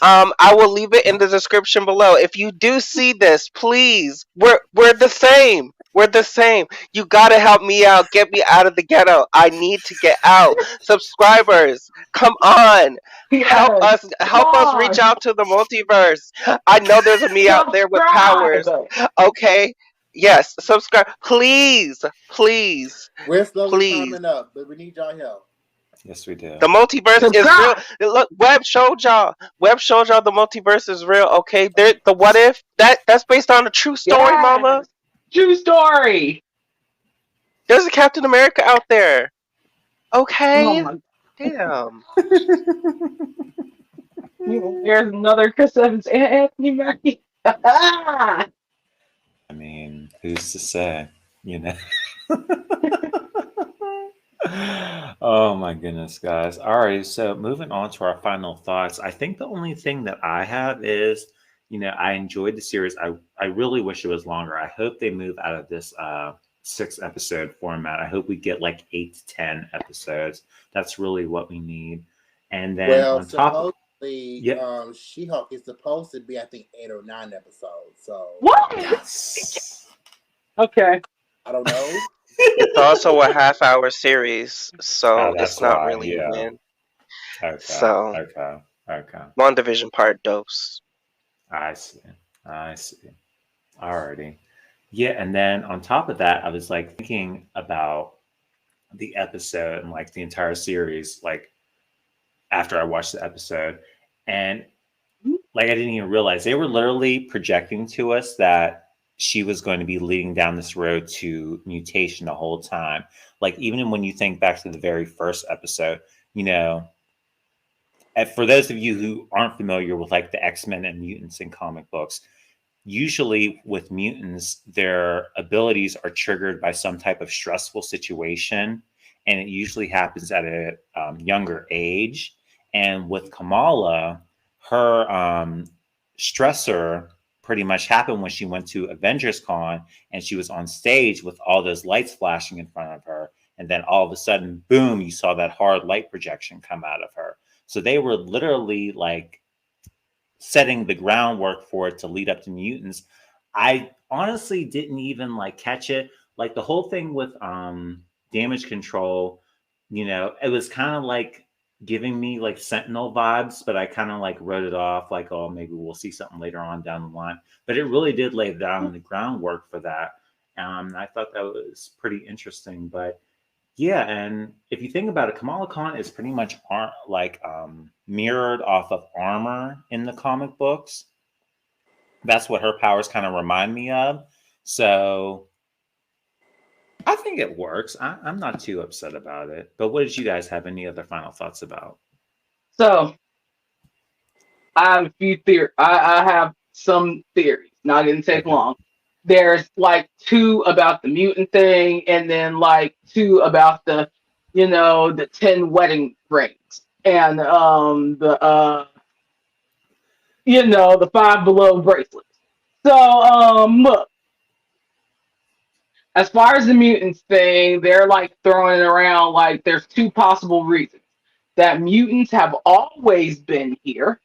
I will leave it in the description below. If you do see this, please, we're the same. We're the same. You gotta help me out. Get me out of the ghetto. I need to get out. Subscribers, come on. Yes. Come Help us reach on. out to the multiverse. I know there's a me out there with powers. Subscribe. Okay? Yes, subscribe. Please, please, We're slowly please. climbing up, but we need y'all help. Yes, we do. The multiverse is real. Subscribe. Look, Web showed y'all. Web showed y'all the multiverse is real. Okay, the what if that's based on a true story, Mama. Yes. True story. There's a Captain America out there. Oh Okay, my. damn. There's another Chris Evans and Anthony Mackie. I mean, who's to say? You know. Oh my goodness, guys. All right, so moving on to our final thoughts. I think the only thing that I have is, I enjoyed the series. I really wish it was longer. I hope they move out of this 6 episode format. I hope we get like 8 to 10 episodes. That's really what we need. And then Well, on top of supposedly, yep. She-Hulk is supposed to be, I think, 8 or 9 episodes. So What? Yes. Okay. I don't know. It's also a half-hour series, Oh, so that's it's not why. really Yeah. even. Okay. So Okay. WandaVision part dose. I see. I see. Alrighty. Yeah, and then on top of that, I was like thinking about the episode and like the entire series, like after I watched the episode. And like I didn't even realize they were literally projecting to us that she was going to be leading down this road to mutation the whole time. Like even when you think back to the very first episode, and for those of you who aren't familiar with like the X-Men and mutants in comic books, usually with mutants, their abilities are triggered by some type of stressful situation, and it usually happens at a younger age. And with Kamala, her stressor pretty much happened when she went to Avengers Con and she was on stage with all those lights flashing in front of her. And then all of a sudden, boom, you saw that hard light projection come out of her. So they were literally like setting the groundwork for it to lead up to mutants. I honestly didn't even like catch it. Like the whole thing with damage control, it was kind of like giving me like Sentinel vibes, but I kind of like wrote it off like, oh, maybe we'll see something later on down the line. But it really did lay down the groundwork for that. I thought that was pretty interesting. But yeah, and if you think about it, Kamala Khan is pretty much mirrored off of armor in the comic books. That's what her powers kind of remind me of. So I think it works. I'm not too upset about it. But what did you guys have any other final thoughts about? So I have a few theories. I have some theories. Not gonna take Okay. long. There's like 2 about the mutant thing, and then like 2 about the, the 10 wedding rings, and the Five Below bracelets. So look, as far as the mutants thing, they're like throwing it around like there's 2 possible reasons that mutants have always been here.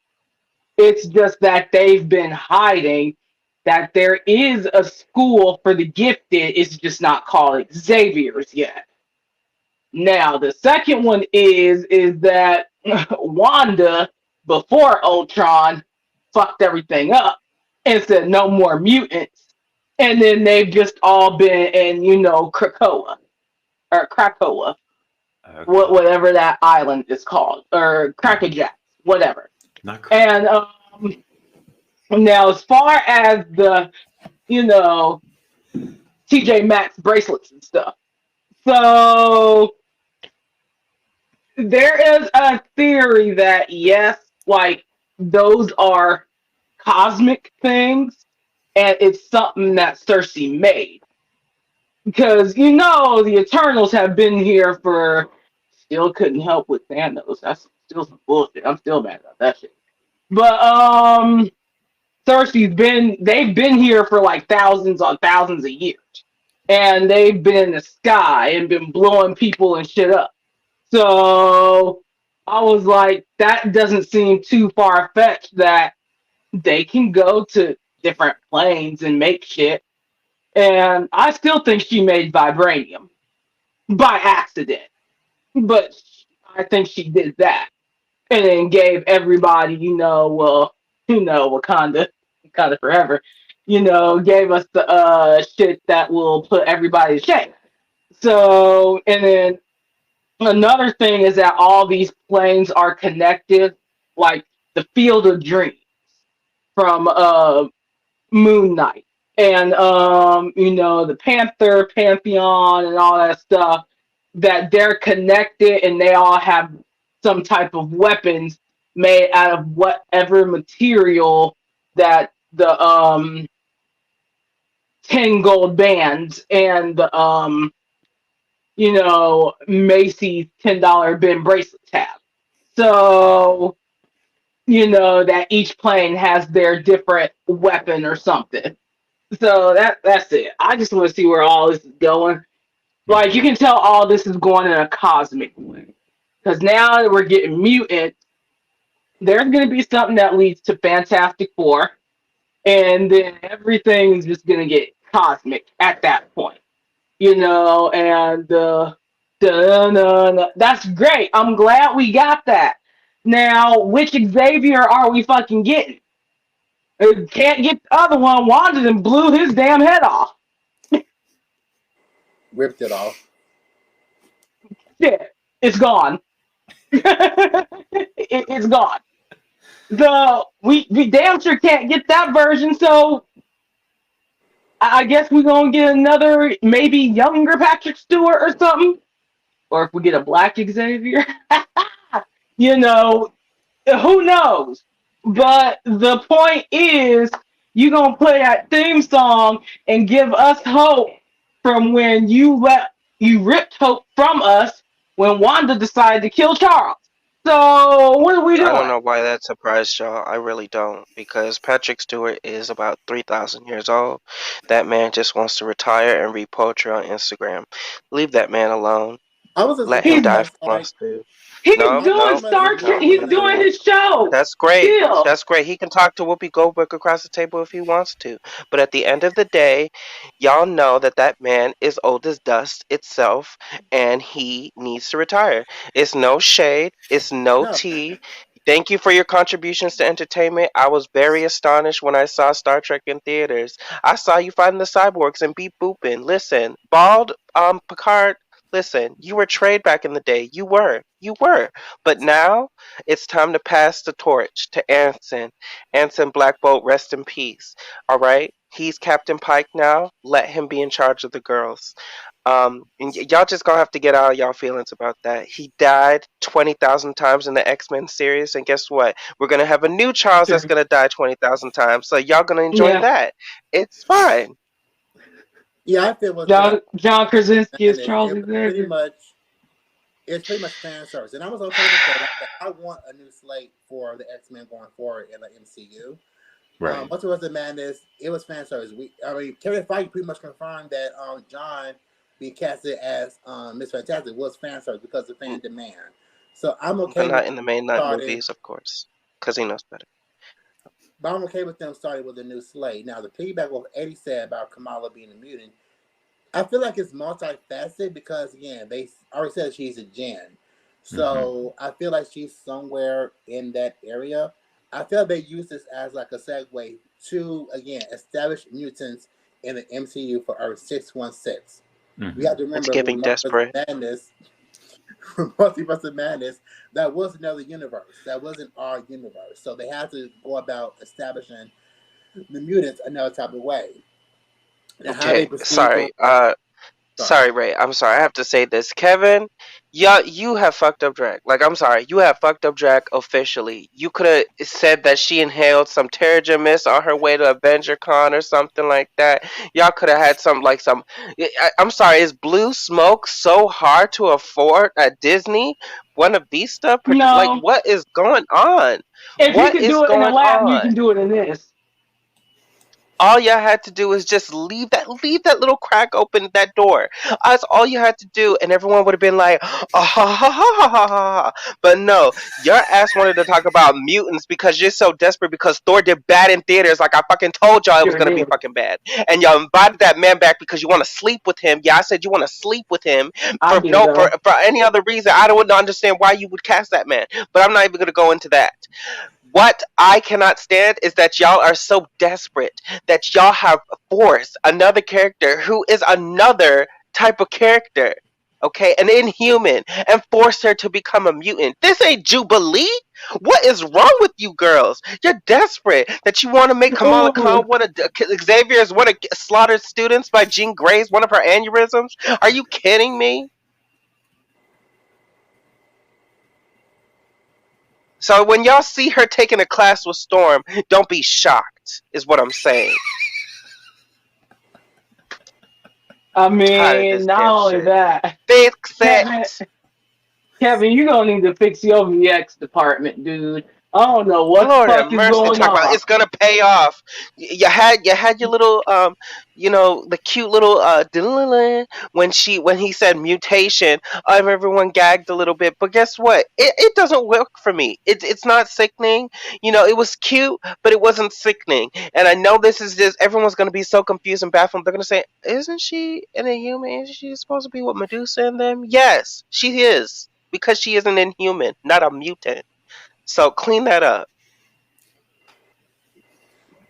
It's just that they've been hiding, that there is a school for the gifted. It's just not called Xavier's yet. Now, the second one is that Wanda, before Ultron, fucked everything up and said no more mutants. And then they've just all been in, Krakoa, or Krakoa, Okay. whatever that island is called, or Crackerjacks, whatever. Not correct. And now, as far as the, TJ Maxx bracelets and stuff, so there is a theory that yes, like those are cosmic things, and it's something that Cersei made because the Eternals have been here for. Still couldn't help with Thanos. That's still some bullshit. I'm still mad about that shit. But they've been here for like thousands on thousands of years. And they've been in the sky and been blowing people and shit up. So I was like, that doesn't seem too far fetched that they can go to different planes and make shit. And I still think she made vibranium by accident. But I think she did that. And then gave everybody, Wakanda forever, gave us the shit that will put everybody to shame. So, and then another thing is that all these planes are connected, like the Field of Dreams from Moon Knight, and the Panther Pantheon and all that stuff. That they're connected and they all have some type of weapons made out of whatever material that the 10 gold bands and the Macy's $10 bin bracelets have. So, that each plane has their different weapon or something. So that's it. I just want to see where all this is going. Like, you can tell all this is going in a cosmic way. Because now that we're getting mutants, there's going to be something that leads to Fantastic Four. And then everything's just going to get cosmic at that point. And that's great. I'm glad we got that. Now, which Xavier are we fucking getting? Can't get the other one. Wanda and blew his damn head off. Ripped it off. Shit, it's gone. It's gone. We damn sure can't get that version, so I guess we're gonna get another maybe younger Patrick Stewart or something. Or if we get a black Xavier. Who knows? But the point is, you gonna play that theme song and give us hope from when you ripped hope from us when Wanda decided to kill Charles. So what are we doing? I don't know why that surprised y'all. I really don't, because Patrick Stewart is about 3,000 years old. That man just wants to retire and read poetry on Instagram. Leave that man alone. I was Let him die if he like, wants to. He's No, doing no, Star Trek. no. He's doing his show. That's great. Still. That's great. He can talk to Whoopi Goldberg across the table if he wants to. But at the end of the day, y'all know that that man is old as dust itself, and he needs to retire. It's no shade. It's no No. tea. Thank you for your contributions to entertainment. I was very astonished when I saw Star Trek in theaters. I saw you fighting the cyborgs and beep booping. Listen, bald Picard. Listen, you were trade back in the day. You were. You were. But now it's time to pass the torch to Anson. Anson Black Bolt, rest in peace. All right? He's Captain Pike now. Let him be in charge of the girls. And y'all just gonna have to get out y'all feelings about that. He died 20,000 times in the X-Men series, and guess what? We're gonna have a new Charles that's gonna die 20,000 times. So y'all gonna enjoy that. It's fine. Yeah, I feel what John Krasinski is Charles Xavier. It's pretty much fan service, and I was okay with that. I want a new slate for the X-Men going forward in the MCU. Right. Multiverse of Madness, it was fan service. Kevin Feige pretty much confirmed that John being casted as Miss Fantastic was fan service because of fan demand. So I'm okay. But not in the mainline movies, of course, because he knows better. But I'm okay with them starting with a new slate. Now, the piggyback what Eddie said about Kamala being a mutant, I feel like it's multifaceted because, again, they already said she's a Gen. So I feel like she's somewhere in that area. I feel they use this as like a segue to, again, establish mutants in the MCU for Earth 616. We have to remember it's giving desperate. Multiverse of Madness, that was another universe. That wasn't our universe. So they had to go about establishing the mutants another type of way. Now, okay, sorry, Ray. I'm sorry. I have to say this. Kevin, you have fucked up Drac. Like, I'm sorry. You have fucked up Drac officially. You could have said that she inhaled some Terrigen Mist on her way to Avenger Con or something like that. Y'all could have had some. I'm sorry. Is blue smoke so hard to afford at Disney? Buena Vista? No. Like, what is going on? If you can do it in a lab, you can do it in this. All y'all had to do is just leave that little crack open at that door. That's all you had to do, and everyone would have been like, oh, ha, ha, ha, ha, ha, ha. But no, your ass wanted to talk about mutants because you're so desperate because Thor did bad in theaters. Like I fucking told y'all it was gonna be fucking bad, and y'all invited that man back because you want to sleep with him. Yeah, I said you want to sleep with him for any other reason. I don't understand why you would cast that man, but I'm not even gonna go into that. What I cannot stand is that y'all are so desperate that y'all have forced another character who is another type of character, okay, an inhuman, and forced her to become a mutant. This ain't Jubilee. What is wrong with you girls? You're desperate that you want to make Kamala Ooh, Khan one of Xavier's one of slaughtered students by Jean Grey's one of her aneurysms. Are you kidding me? So when y'all see her taking a class with Storm, don't be shocked, is what I'm saying. I Tired of mean, this not damn only shit. that, Fix it. Kevin, Kevin, you're gonna need to fix your VX department, dude. I don't know what the Lord have fuck is mercy. going Talk about on. it's gonna pay off. You had your little the cute little when he said mutation. Everyone gagged a little bit, but guess what? It doesn't work for me. It's not sickening. It was cute, but it wasn't sickening. And I know this is just everyone's gonna be so confused and baffled. They're gonna say, "Isn't she an inhuman? Isn't she supposed to be what Medusa in them?" Yes, she is because she is an inhuman, not a mutant. So clean that up,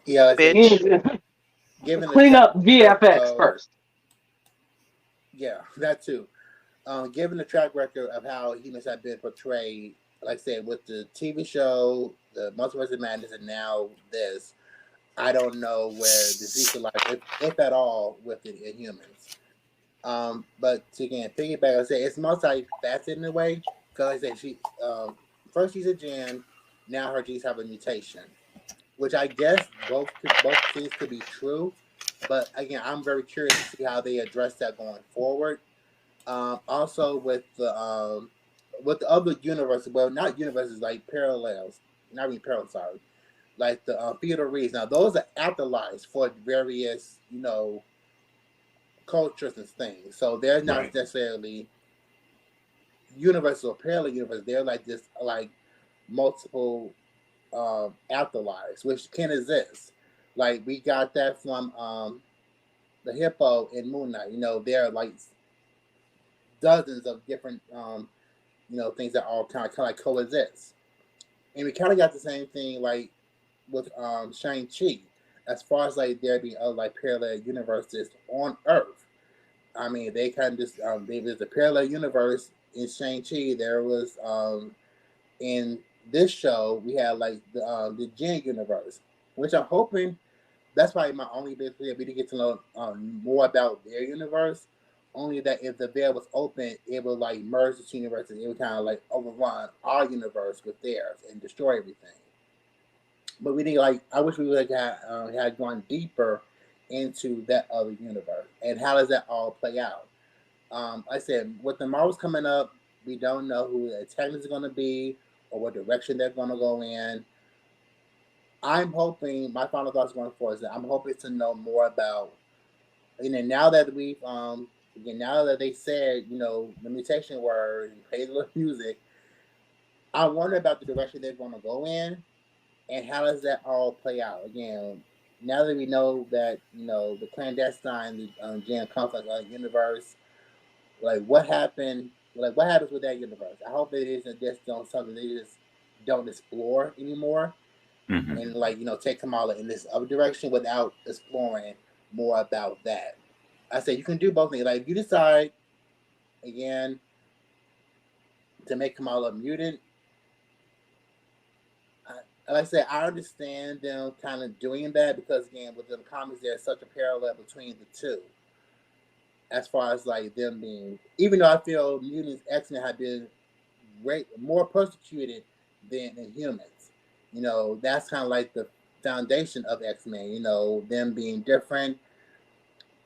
Yeah, like I said, You need bitch. to given the clean track up VFX record, first. yeah, that too. Given the track record of how humans have been portrayed, like I said, with the TV show, the Multiverse of Madness, and now this, I don't know where the future lies, if at all, with the Inhumans. But to again piggyback, I say it's multifaceted in a way because like I said first she's a gen, now her genes have a mutation, which I guess both things could be true. But again, I'm very curious to see how they address that going forward. Also with the other universes, well, not universes like parallels, not even parallels, sorry, like the theater reads. Now those are afterlives for various cultures and things. So they're not Right. necessarily universes or parallel universes. They're like just like multiple afterlives, which can exist. Like we got that from the hippo in Moon Knight. There are like dozens of different things that all kind of like coexist. And we kind of got the same thing like with Shang-Chi, as far as like there being other like parallel universes on Earth. I mean, they kind of just there's a parallel universe in Shang-Chi. There was in this show we had like the Jin universe, which I'm hoping that's probably my only big fear. We to get to know more about their universe. Only that if the veil was open, it would like merge the two universes. It would kind of like overrun our universe with theirs and destroy everything. But we need like I wish we would have had gone deeper into that other universe and how does that all play out. I said with the Marvels coming up, we don't know who the antagonist is going to be or what direction they're going to go in. I'm hoping my final thoughts going forward is that I'm hoping to know more about now that we've again now that they said the mutation word and play the music. I wonder about the direction they're going to go in and how does that all play out again. Now that we know that the clandestine, the Jam Conflict universe, like what happened, like what happens with that universe. I hope it isn't just something they just don't explore anymore Hmm. and like take Kamala in this other direction without exploring more about that. I say you can do both things. Like if you decide again to make Kamala a mutant, like I said, I understand them kind of doing that because again, within the comics, there's such a parallel between the two. As far as like them being, even though I feel mutants X Men have been more persecuted than humans. That's kind of like the foundation of X Men. Them being different.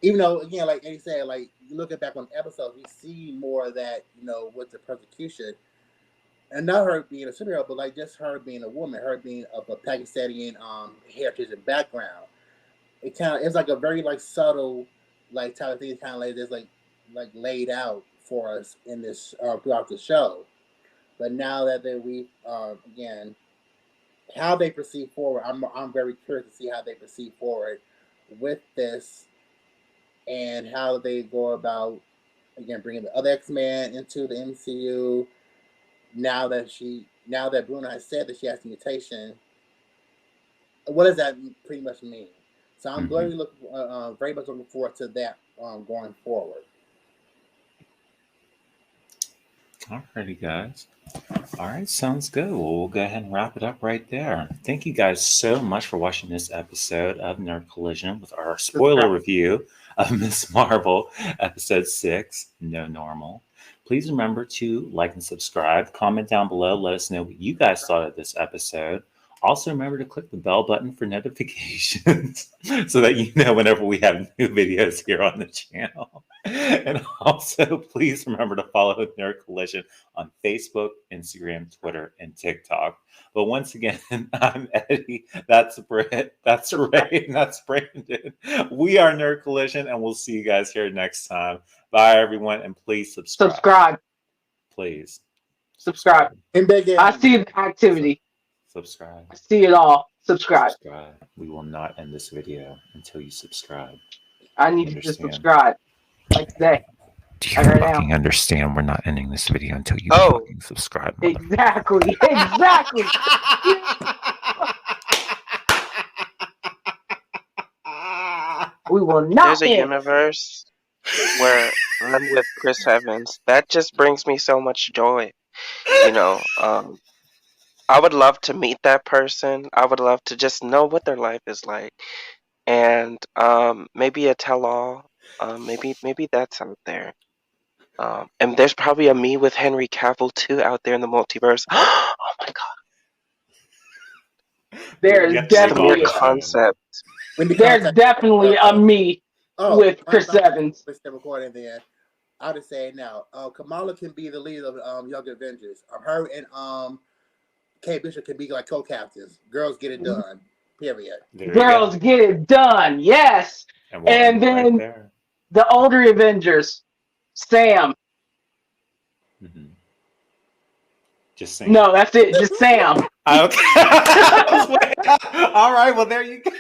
Even though, again, like Eddie said, like you look at back on episodes, we see more of that. With the persecution, and not her being a superhero, but like just her being a woman, her being of a Pakistani heritage and background. It's like a very like subtle like type of thing. Kind of like this like laid out for us in this throughout the show. But now that we again how they proceed forward, I'm very curious to see how they proceed forward with this and how they go about again bringing the other X Men into the MCU. now that Bruno has said that she has the mutation, what does that pretty much mean? So I'm very much looking forward to that going forward. Alrighty, guys. All right, sounds good. Well, we'll go ahead and wrap it up right there. Thank you guys so much for watching this episode of Nerd Collision with our spoiler review of Miss Marvel, episode 6, No Normal. Please remember to like and subscribe. Comment down below. Let us know what you guys thought of this episode. Also, remember to click the bell button for notifications so that you know whenever we have new videos here on the channel. And also, please remember to follow Nerd Collision on Facebook, Instagram, Twitter, and TikTok. But once again, I'm Eddie. That's Britt. That's Ray. And that's Brandon. We are Nerd Collision, and we'll see you guys here next time. Bye, everyone, and please subscribe. Please. Subscribe. And I see the activity. Subscribe. I see it all. Subscribe. We will not end this video until you subscribe. I need you to subscribe. Like today. Do you fucking understand? We're not ending this video until you fucking subscribe. Exactly. Exactly. We will not. There's a universe where I'm with Chris Evans. That just brings me so much joy. You know, I would love to meet that person. I would love to just know what their life is like. And maybe a tell-all. Maybe that's out there. And there's probably a me with Henry Cavill too out there in the multiverse. Oh my god! There's definitely a concept. There's definitely a me with Chris Evans. Recording there. I'll just say it now. Kamala can be the leader of Young Avengers. Her and Kate Bishop can be like co-captains. Girls get it done. Period. Girls get it done. Yes. And then the older Avengers, Sam. Mm-hmm. Just Sam. No, that's it. Just Sam. Okay. All right. Well, there you go.